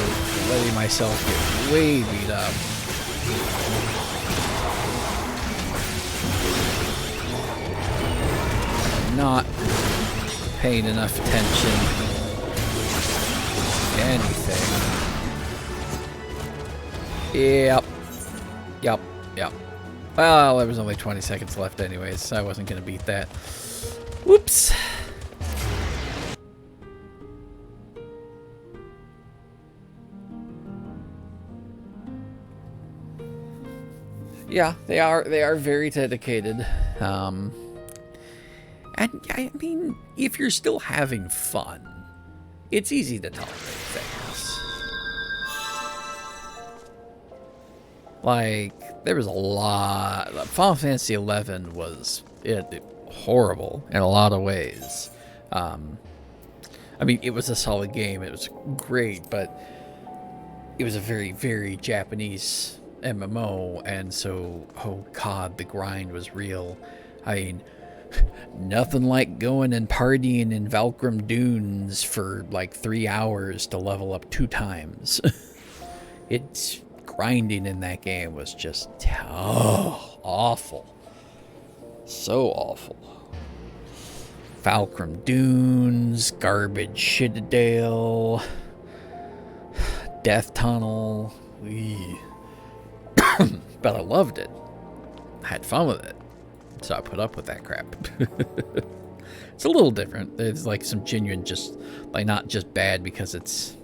letting myself get way beat up. Not paying enough attention to anything. Yep. Yep. Yep. Well, there was only 20 seconds left anyways, so I wasn't going to beat that. Whoops. Yeah, they are very dedicated. And I mean, if you're still having fun, it's easy to tolerate things. Like, there was a lot. Final Fantasy XI was horrible in a lot of ways. I mean, it was a solid game. It was great, but it was a very, very Japanese MMO, and so, oh god, the grind was real. I mean, nothing like going and partying in Valkyrie Dunes for like 3 hours to level up 2 times. It's grinding in that game was just awful. So awful. Valkyrie Dunes, garbage Citadel, Death Tunnel. But I loved it. I had fun with it. So I put up with that crap. It's a little different. There's like some genuine, just like not just bad because it's.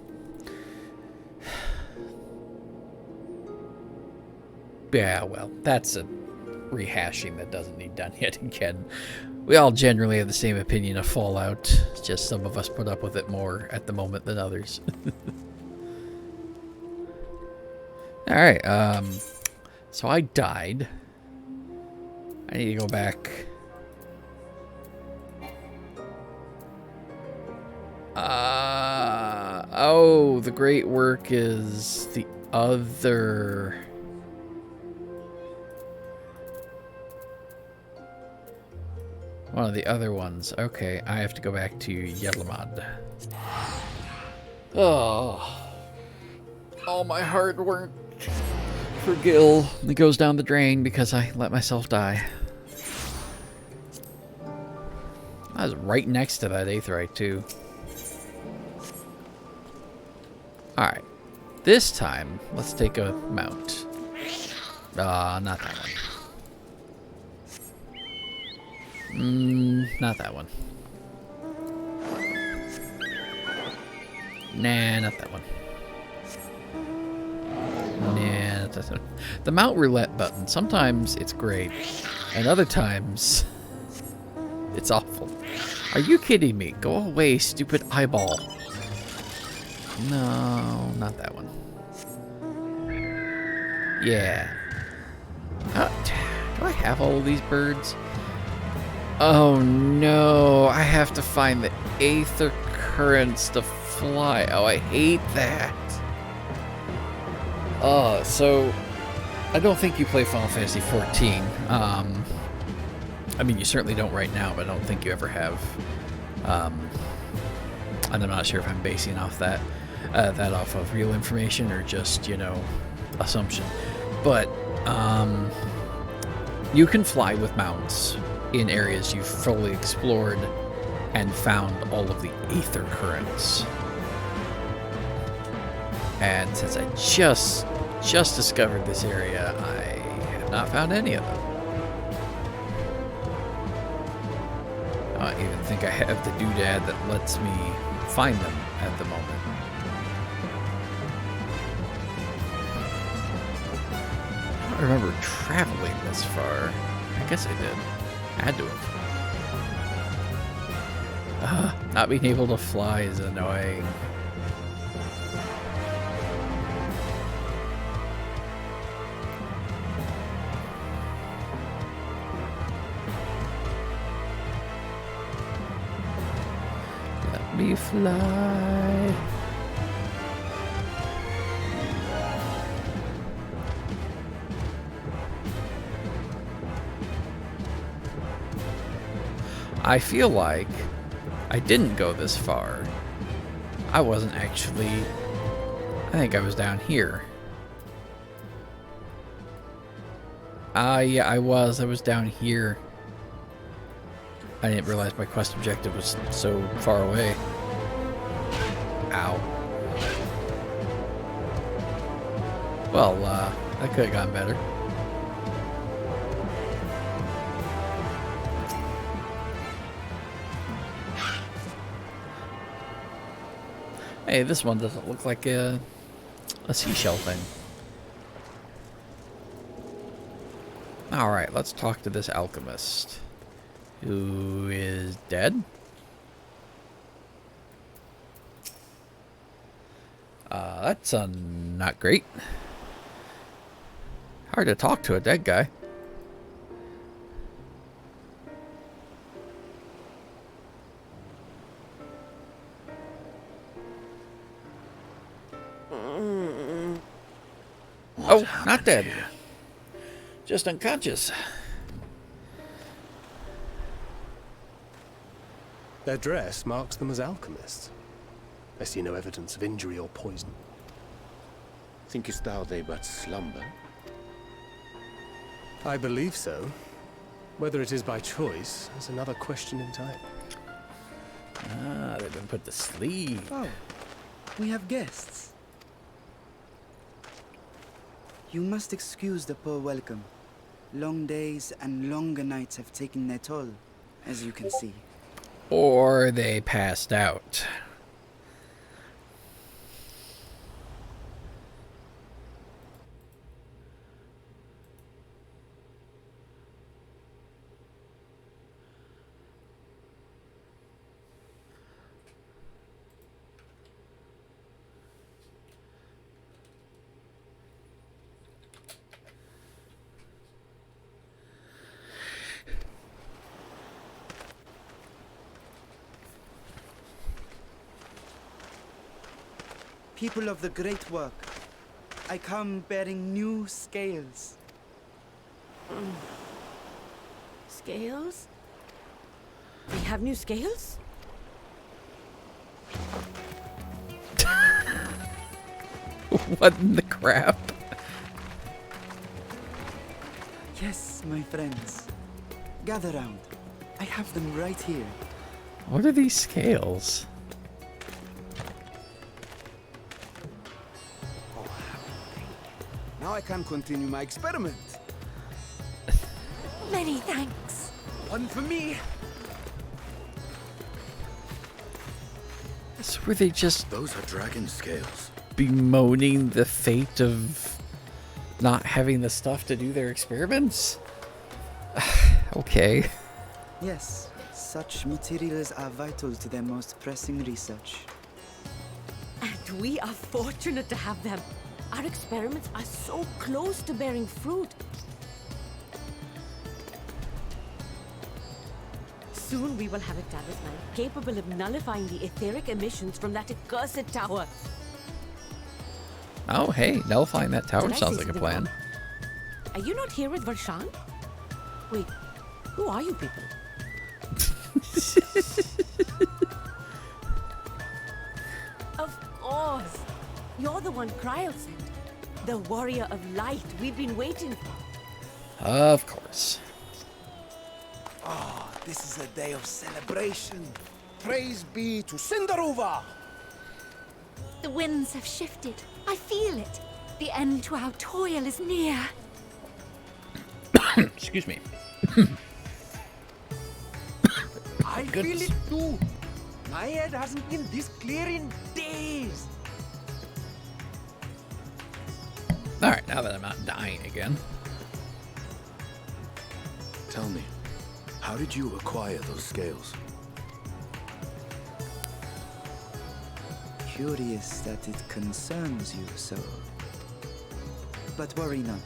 Yeah, well, that's a rehashing that doesn't need done yet again. We all generally have the same opinion of Fallout. It's just some of us put up with it more at the moment than others. Alright, so I died. I need to go back. Oh, the great work is the other. One of the other ones. Okay, I have to go back to Yedlamad. Oh. All my hard work for Gil. It goes down the drain because I let myself die. I was right next to that Aetheryte, too. Alright. This time, let's take a mount. Not that one. Not that one. Nah, not that one. Nah, not that one. The mount roulette button, sometimes it's great, and other times it's awful. Are you kidding me? Go away, stupid eyeball. No, not that one. Yeah. Do I have all of these birds? Oh no, I have to find the aether currents to fly. Oh, I hate that. So I don't think you play Final Fantasy XIV. I mean, you certainly don't right now, but I don't think you ever have. And I'm not sure if I'm basing off that off of real information or just, you know, assumption. But you can fly with mounts in areas you've fully explored and found all of the aether currents. And since I just discovered this area, I have not found any of them. I don't even think I have the doodad that lets me find them at the moment. I don't remember traveling this far. I guess I did. Had to have. Not being able to fly is annoying. Let me fly. I feel like I didn't go this far. I wasn't actually... I think I was down here. Yeah, I was. I was down here. I didn't realize my quest objective was so far away. Ow. Well, that could have gone better. Hey, this one doesn't look like a seashell thing. Alright, let's talk to this alchemist. Who is dead? That's not great. Hard to talk to a dead guy. Oh, not dead. Just unconscious. Their dress marks them as alchemists. I see no evidence of injury or poison. Thinkest thou they but slumber? I believe so. Whether it is by choice is another question in time. Ah, they've been put to sleep. Oh, we have guests. You must excuse the poor welcome. Long days and longer nights have taken their toll, as you can see. Or they passed out. People of the great work, I come bearing new scales. Scales? We have new scales? What in the crap? Yes, my friends. Gather round. I have them right here. What are these scales? Now I can continue my experiment. Many thanks. One for me. So were they just Those are dragon scales. bemoaning the fate of not having the stuff to do their experiments? Okay. Yes, such materials are vital to their most pressing research. And we are fortunate to have them. Our experiments are so close to bearing fruit. Soon we will have a talisman capable of nullifying the etheric emissions from that accursed tower. Oh, hey, nullifying that tower Did I sounds say like a something plan. wrong? Are you not here with Varshan? Wait, who are you people? Of course! You're the one Kryl sent. The warrior of light we've been waiting for. Of course. Oh, this is a day of celebration. Praise be to Cinderuva! The winds have shifted. I feel it. The end to our toil is near. Excuse me. I feel it too. My head hasn't been this clear in days. Alright, now that I'm not dying again. Tell me, how did you acquire those scales? Curious that it concerns you so. But worry not.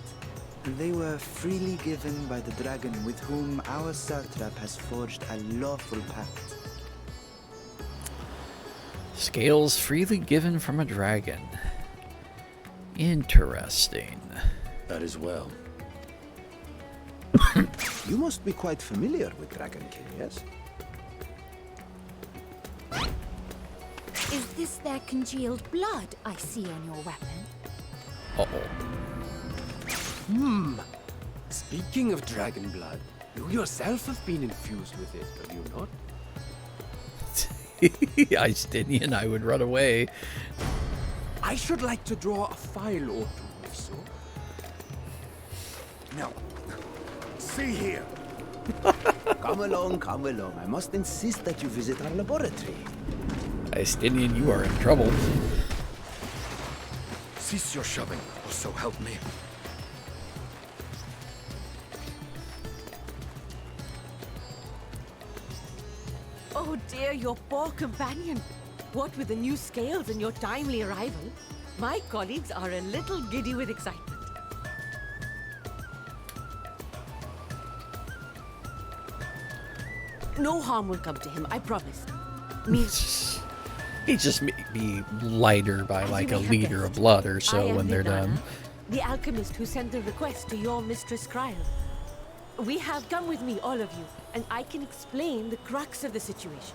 They were freely given by the dragon with whom our satrap has forged a lawful pact. Scales freely given from a dragon. Interesting. That is well. You must be quite familiar with Dragon King, yes? Is this their congealed blood I see on your weapon? Uh-oh. Speaking of dragon blood, you yourself have been infused with it, have you not? Justinian, I would run away. I should like to draw a file or two, if so. No. See here. Come along, come along. I must insist that you visit our laboratory. Justinian, you are in trouble. Cease your shoving, or so help me. Oh dear, your poor companion. What with the new scales and your timely arrival, my colleagues are a little giddy with excitement. No harm will come to him, I promise. He'd just be lighter by As like you a may have liter of guessed, blood or I so am when they're Vidana, done. the alchemist who sent the request to your mistress Cryle. We have come with me, all of you, and I can explain the crux of the situation.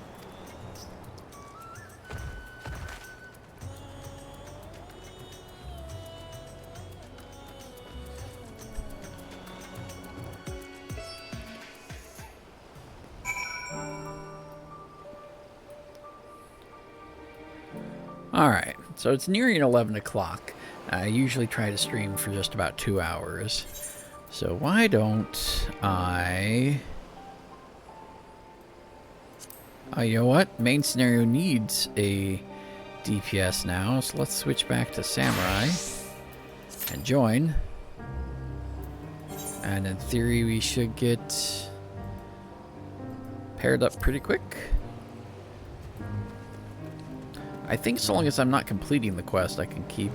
Alright, so it's nearing 11 o'clock. I usually try to stream for just about 2 hours. So why don't I... Oh, you know what? Main scenario needs a DPS now, so let's switch back to Samurai and join. And in theory, we should get paired up pretty quick. I think so long as I'm not completing the quest, I can keep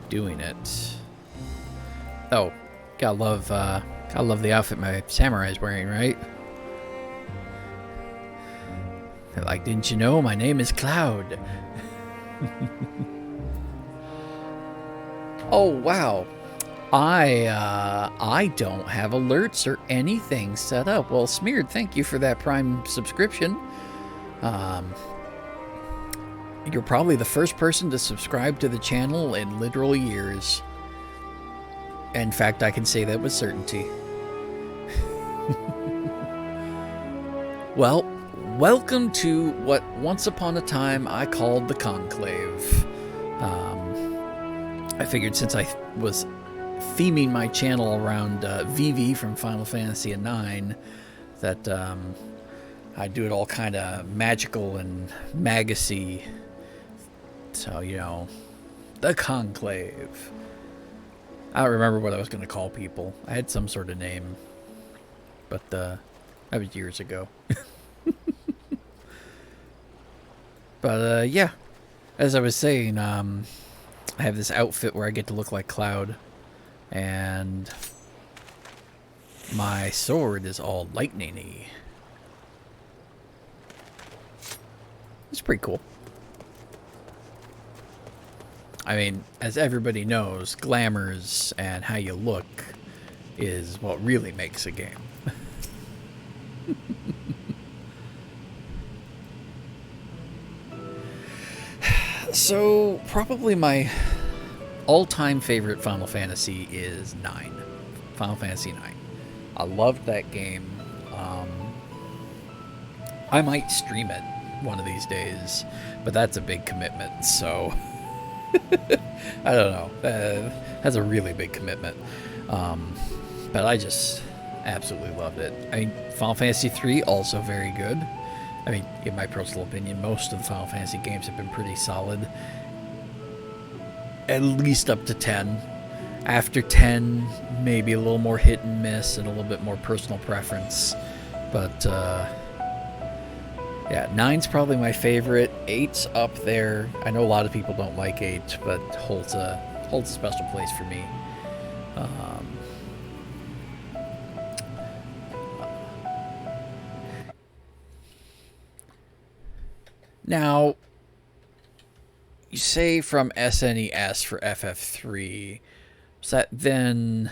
doing it. Oh, gotta love the outfit my samurai's wearing, right? They're like, didn't you know my name is Cloud? Oh wow, I don't have alerts or anything set up. Well, Smeared, thank you for that Prime subscription. You're probably the first person to subscribe to the channel in literal years. In fact, I can say that with certainty. Well, welcome to what once upon a time I called the Conclave. I figured since I was theming my channel around Vivi from Final Fantasy IX, that I do it all kind of magical and magus-y. So, you know, the Conclave. I don't remember what I was going to call people. I had some sort of name, but that was years ago. But yeah, as I was saying, I have this outfit where I get to look like Cloud, and my sword is all lightning-y. It's pretty cool. I mean, as everybody knows, glamours and how you look is what really makes a game. So, probably my all-time favorite Final Fantasy is 9. Final Fantasy 9. I loved that game. I might stream it one of these days, but that's a big commitment, so I don't know. That's a really big commitment. But I just absolutely loved it. I mean, Final Fantasy 3 also very good. I mean, in my personal opinion, most of the Final Fantasy games have been pretty solid. At least up to 10. After 10, maybe a little more hit and miss and a little bit more personal preference. But, yeah, 9's probably my favorite. 8's up there. I know a lot of people don't like 8, but holds a special place for me. Now, you say from SNES for FF3. Was that then...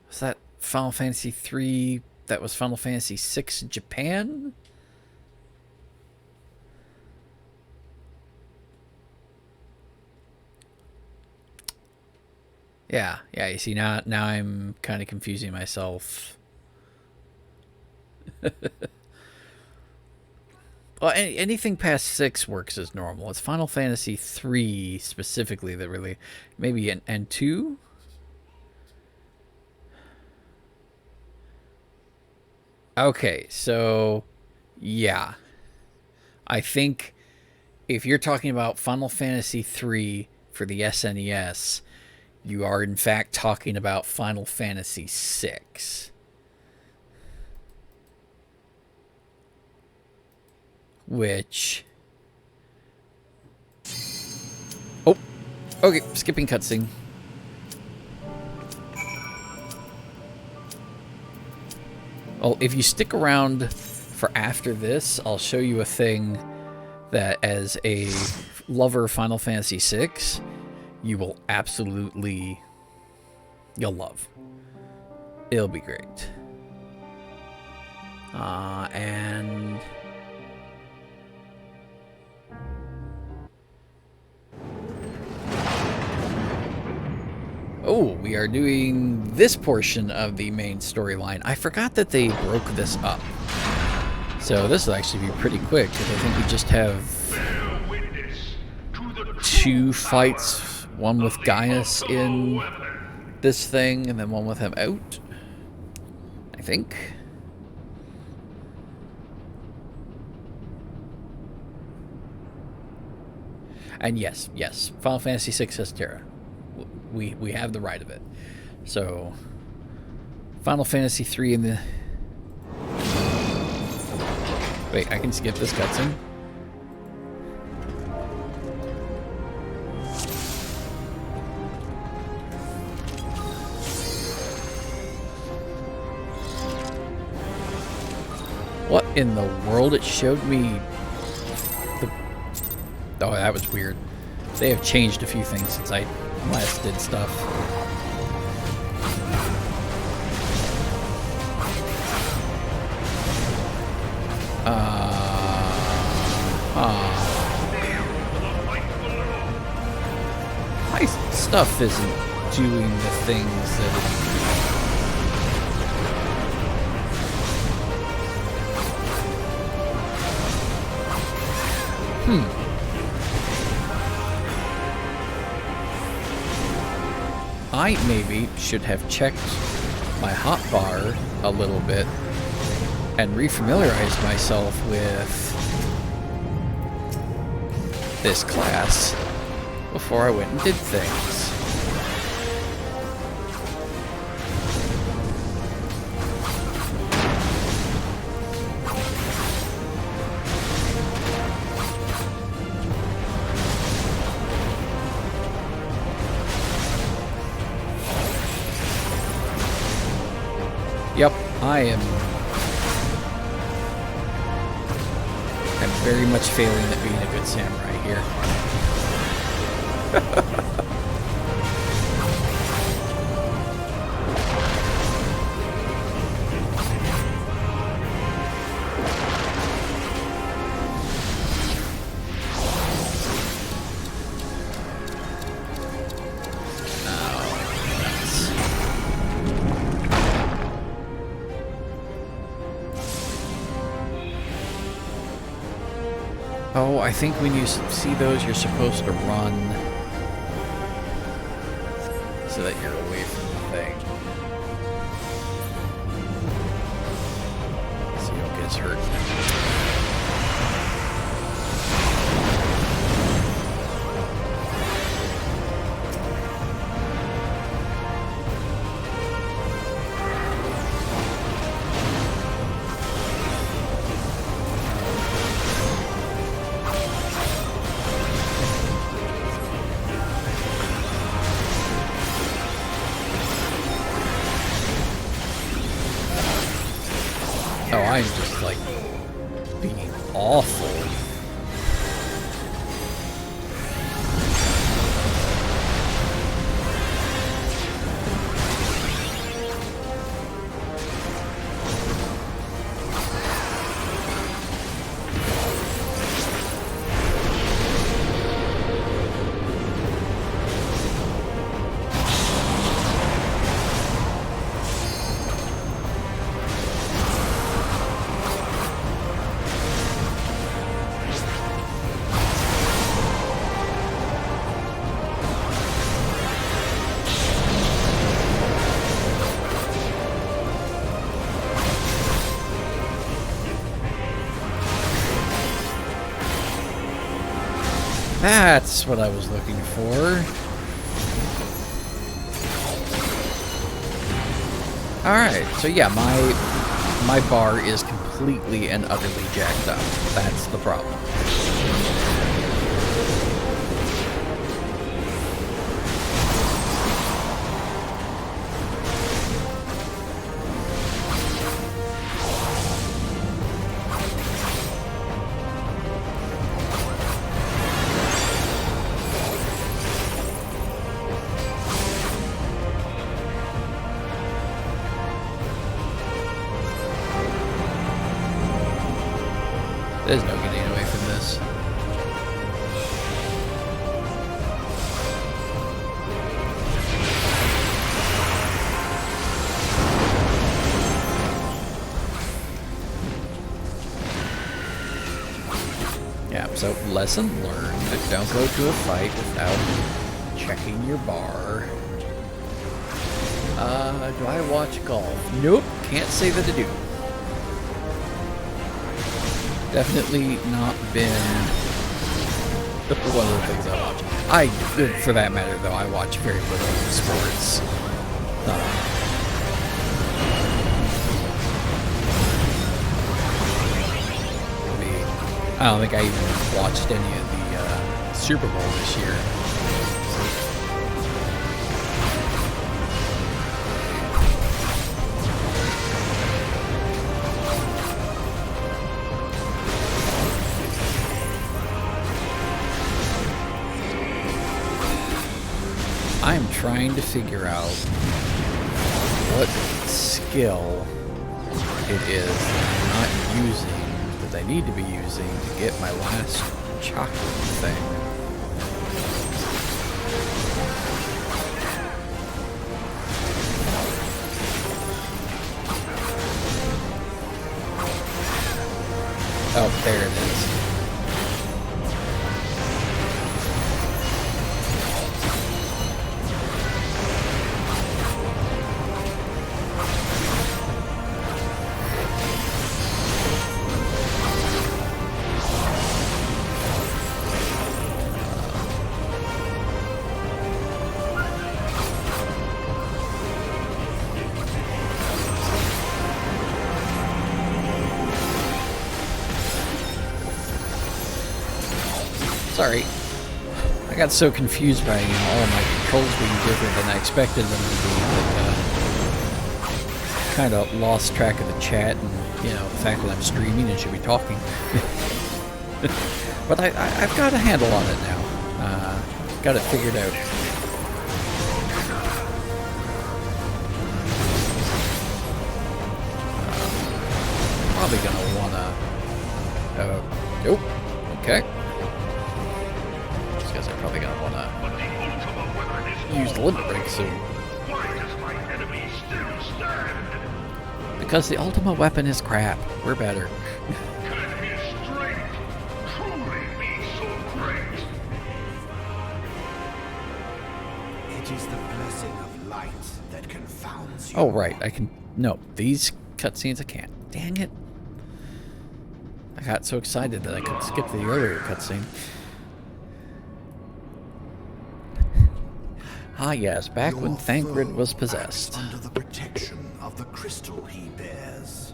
Was that Final Fantasy 3 that was Final Fantasy VI Japan. Yeah, you see, now I'm kind of confusing myself. Well, anything past 6 works as normal. It's Final Fantasy 3 specifically that really... Maybe and 2? Okay, so... Yeah. I think if you're talking about Final Fantasy 3 for the SNES, you are in fact talking about Final Fantasy 6. Which... Oh, okay, skipping cutscene. Well, if you stick around for after this, I'll show you a thing that, as a lover of Final Fantasy VI, you will absolutely... You'll love. It'll be great. And... Oh, we are doing this portion of the main storyline. I forgot that they broke this up. So this will actually be pretty quick, because I think we just have 2 fights. One with Gaius in this thing, and then one with him out. I think. And yes, Final Fantasy VI has Terra. We have the right of it. So, Final Fantasy 3 in the... Wait, I can skip this cutscene? What in the world? It showed me the... Oh, that was weird. They have changed a few things since I last did stuff. My stuff isn't doing the things that it... I maybe should have checked my hotbar a little bit and refamiliarized myself with this class before I went and did things. Yep, I'm very much failing at being a good samurai here. Oh, I think when you see those, you're supposed to run so that you're away from the thing. So you don't get as hurt. Oh, I'm just, like, being awful. That's what I was looking for. Alright, so yeah, my bar is completely and utterly jacked up. That's the problem. There's no getting away from this. Yeah, so lesson learned. Don't go to a fight without checking your bar. Do I watch golf? Nope, can't say that I do. Definitely not been one of the things I watch. For that matter, though, I watch very little sports. I don't think I even watched any of the Super Bowl this year. I'm trying to figure out what skill it is that I'm not using, that I need to be using to get my last chocolate thing. Oh, there it is. Sorry. I got so confused by, all my controls being different than I expected them to be that kind of lost track of the chat and, the fact that I'm streaming and should be talking. But I've got a handle on it now. Got it figured out. Probably gonna wanna... nope. Okay. These guys are probably gonna wanna use the limit break soon. Because the ultimate weapon is crap. We're better. It is the blessing of light that confounds you. Oh, right. I can... No, these cutscenes I can't. Dang it. I got so excited that I could skip the earlier cutscene. Ah, yes, back when Thancred was possessed. Under the protection of the crystal he bears.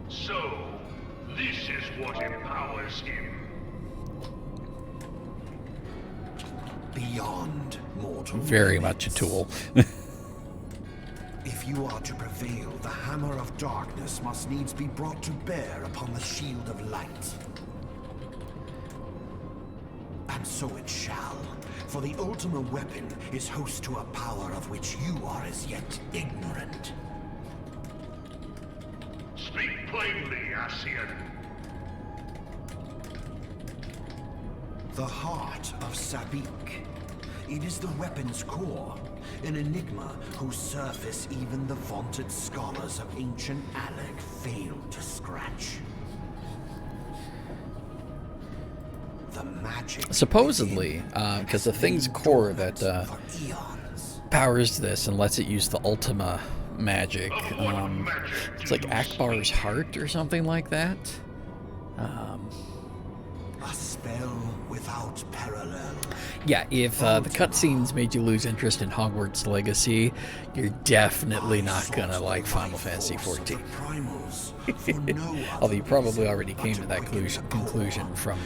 So, this is what empowers him. Beyond mortal. Very much a tool. If you are to prevail, the hammer of darkness must needs be brought to bear upon the shield of light. And so it shall, for the ultimate weapon is host to a power of which you are as yet ignorant. Speak plainly, Ascian. The heart of Sabik. It is the weapon's core, an enigma whose surface even the vaunted scholars of ancient Alec failed to scratch. The magic. Supposedly, because the thing's core that powers this and lets it use the Ultima magic. It's like Akbar's heart or something like that. A spell without parallel. Yeah, if the cutscenes made you lose interest in Hogwarts Legacy, you're definitely not gonna like Final Fantasy XIV. Although you probably already came to that conclusion from,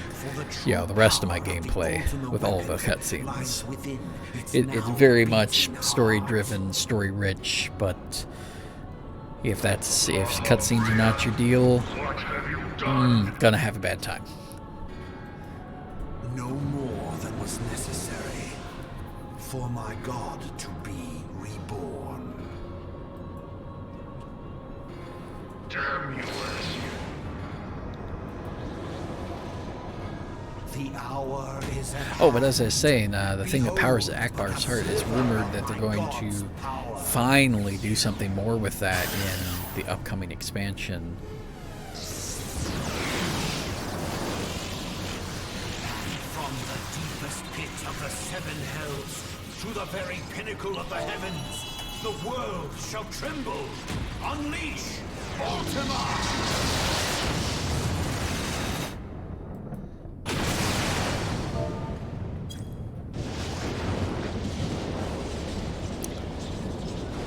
the rest of my gameplay with all the cutscenes. It's very much story-driven, story-rich, but if cutscenes are not your deal, gonna have a bad time. No more than was necessary for my god to be reborn. Damn you, Asian. The hour is at hand. Oh, but as I was saying, the thing that powers Akbar's heart is rumored that they're going to finally do something more with that in the upcoming expansion. Of the seven hells, to the very pinnacle of the heavens, the world shall tremble. Unleash Ultima!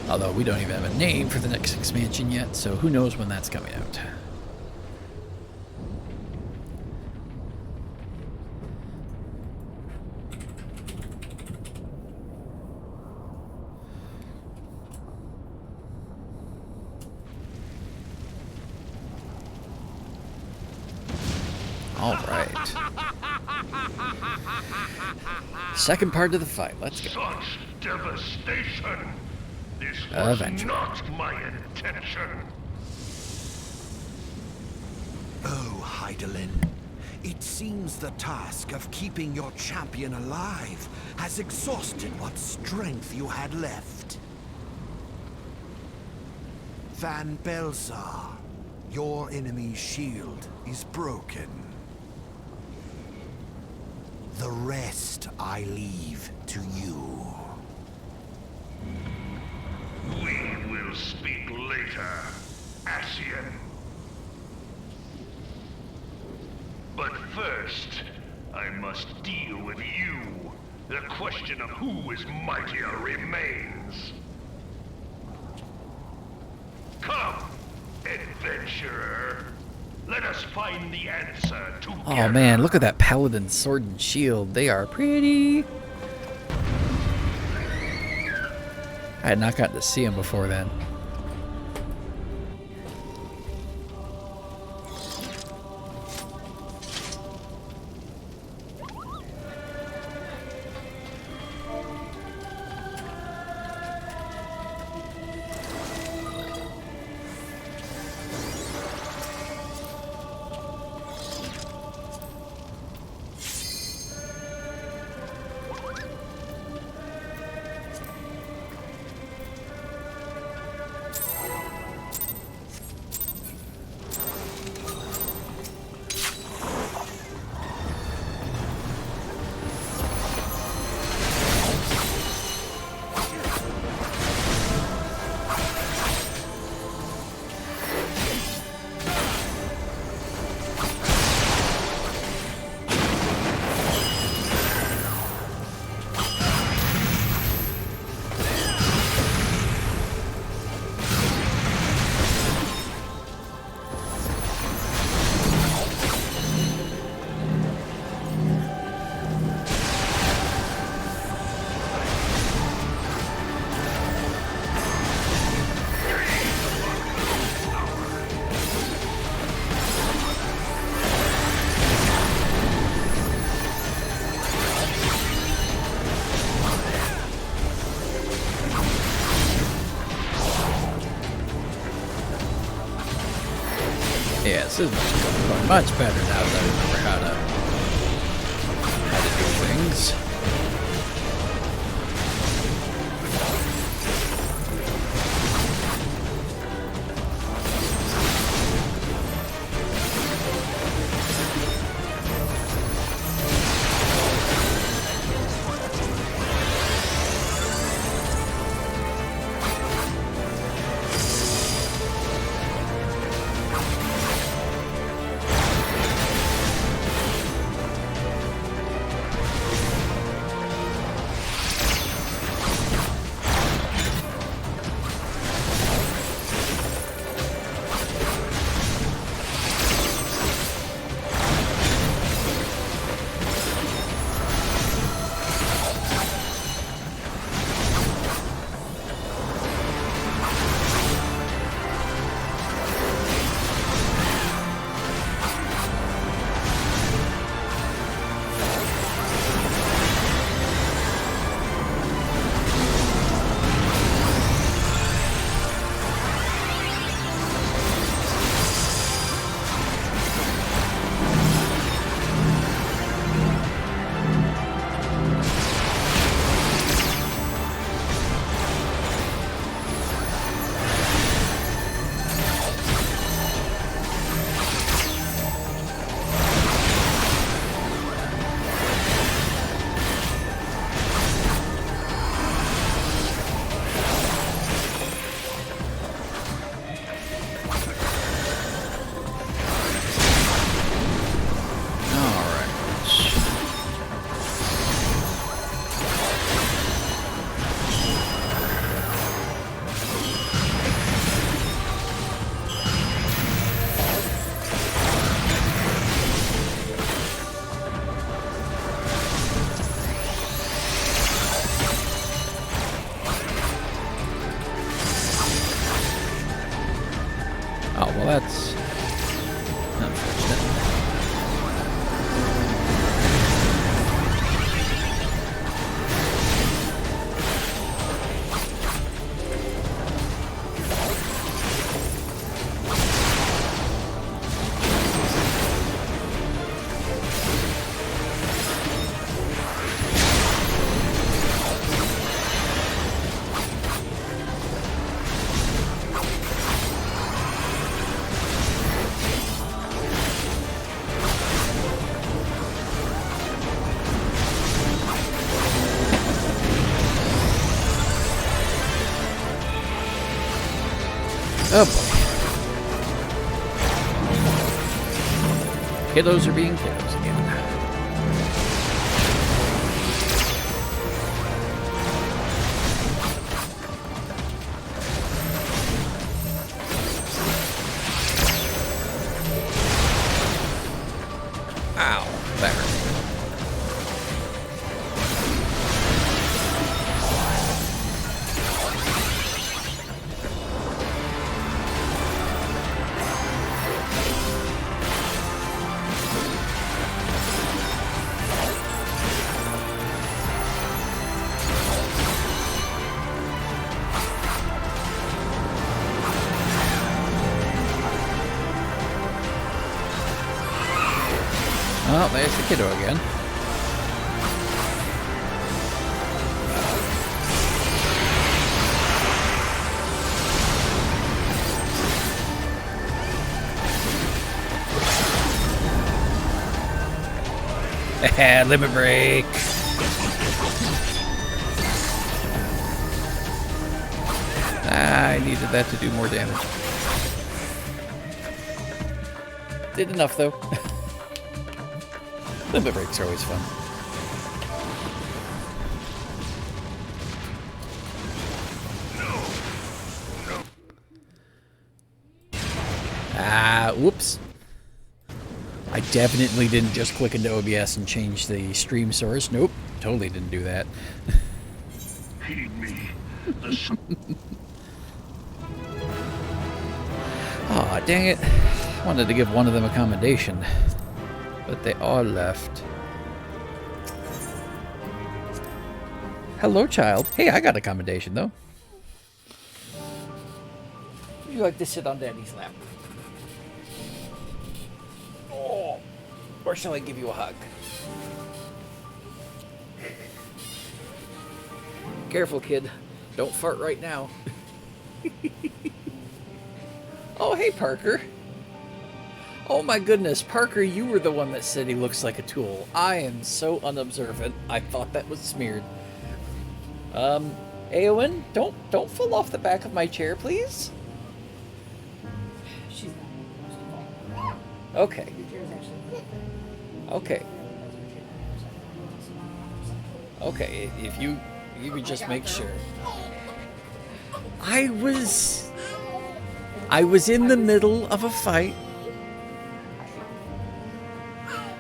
Although we don't even have a name for the next expansion yet, so who knows when that's coming out. All right. Second part of the fight. Let's go. Such devastation! This was Eventually. not my intention. Oh, Heidelin. It seems the task of keeping your champion alive has exhausted what strength you had left. Van Belzar, your enemy's shield is broken. The rest I leave to you. We will speak later, Asian. But first, I must deal with you. The question of who is mightier remains. Come, adventurer. Let us find the answer together. Oh man, look at that paladin sword and shield. They are pretty. I had not gotten to see him before then. Yes, this is going much better now that I remember how to do things. nuts. Unfortunate. Oh boy. Kiddos are being kiddos again. Ow, that hurt. Oh, there's the kiddo again. Limit break. I needed that to do more damage. Did enough though. Limit breaks are always fun. Whoops. I definitely didn't just click into OBS and change the stream source. Nope, totally didn't do that. Heed me. Aw, dang it. Wanted to give one of them a commendation, but they all left. Hello, child. Hey, I got a commendation, though. Would you like to sit on Daddy's lap? Oh, or shall I give you a hug? Careful, kid. Don't fart right now. Oh, hey, Parker. Oh my goodness, Parker, you were the one that said he looks like a tool. I am so unobservant. I thought that was smeared. Eowyn, don't fall off the back of my chair, please. She's not. Okay. Your chair's actually. Okay. Okay, if you could just make sure. I was in the middle of a fight.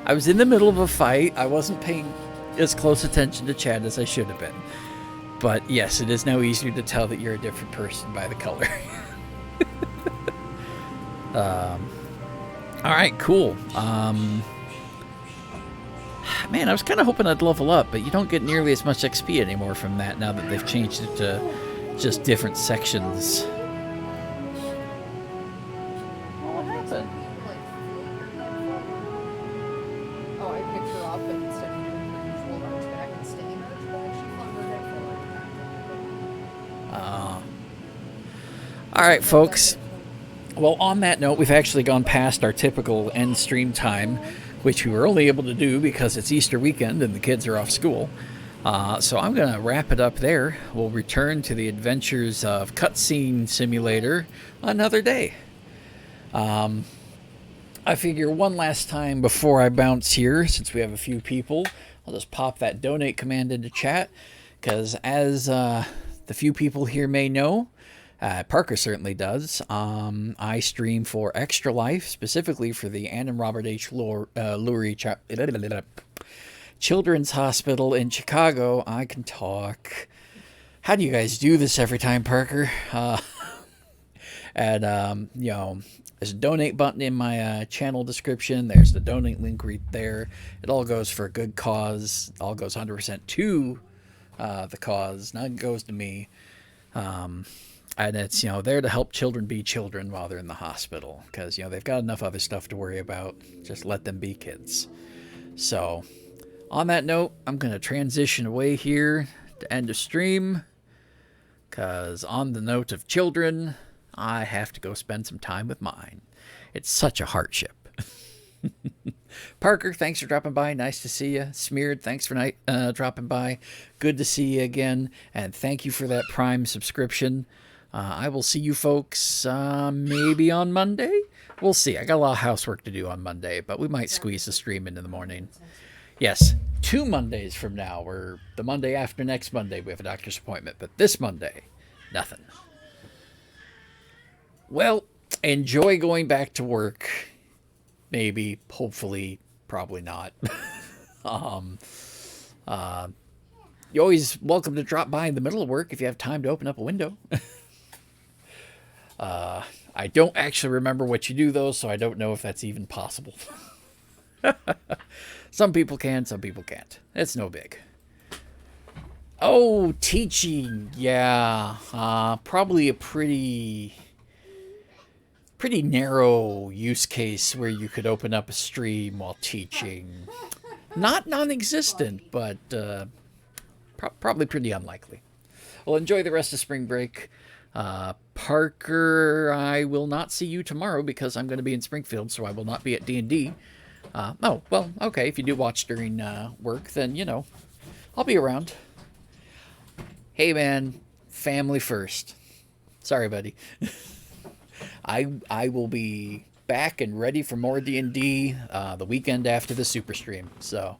I was in the middle of a fight. I wasn't paying as close attention to chat as I should have been. But yes, it is now easier to tell that you're a different person by the color. Alright, cool. Man, I was kind of hoping I'd level up, but you don't get nearly as much XP anymore from that now that they've changed it to just different sections. What happened? Oh, I picked her up and instead of doing her usual runs back and staying on her back, she flung her back forward. Alright, folks. Well, on that note, we've actually gone past our typical end stream time, which we were only able to do because it's Easter weekend and the kids are off school. So I'm going to wrap it up there. We'll return to the adventures of Cutscene Simulator another day. I figure one last time before I bounce here, since we have a few people, I'll just pop that donate command into chat, because as the few people here may know, Parker certainly does. I stream for Extra Life, specifically for the Ann and Robert H. Lurie Children's Hospital in Chicago. I can talk. How do you guys do this every time, Parker? And, you know, there's a donate button in my channel description. There's the donate link right there. It all goes for a good cause. It all goes 100% to the cause. None goes to me. And it's, you know, there to help children be children while they're in the hospital. Because, you know, they've got enough other stuff to worry about. Just let them be kids. So, on that note, I'm going to transition away here to end of stream. Because on the note of children, I have to go spend some time with mine. It's such a hardship. Parker, thanks for dropping by. Nice to see you. Smeared, thanks for dropping by. Good to see you again. And thank you for that Prime subscription. I will see you folks maybe on Monday. We'll see. I got a lot of housework to do on Monday, but we might squeeze the stream into the morning. Yes, 2 Mondays from now, or the Monday after next Monday, we have a doctor's appointment. But this Monday, nothing. Well, enjoy going back to work. Maybe, hopefully, probably not. You're always welcome to drop by in the middle of work if you have time to open up a window. I don't actually remember what you do, though, so I don't know if that's even possible. Some people can, some people can't. It's no big. Oh, teaching. Yeah. Probably a pretty narrow use case where you could open up a stream while teaching. Not non-existent, but probably pretty unlikely. Well, enjoy the rest of spring break. Parker, I will not see you tomorrow because I'm going to be in Springfield, so I will not be at D&D. Oh, well, okay, if you do watch during work, then, you know, I'll be around. Hey, man, family first. Sorry, buddy. I will be back and ready for more D&D the weekend after the Super Stream, so...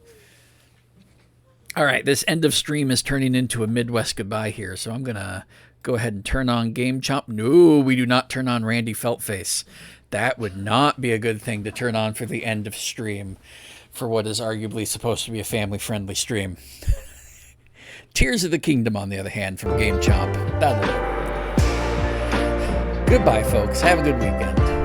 All right, this end of stream is turning into a Midwest goodbye here, so I'm going to go ahead and turn on Game Chomp. No, we do not turn on Randy Feltface. That would not be a good thing to turn on for the end of stream for what is arguably supposed to be a family-friendly stream. Tears of the Kingdom, on the other hand, from Game Chomp. That'll do. Goodbye, folks. Have a good weekend.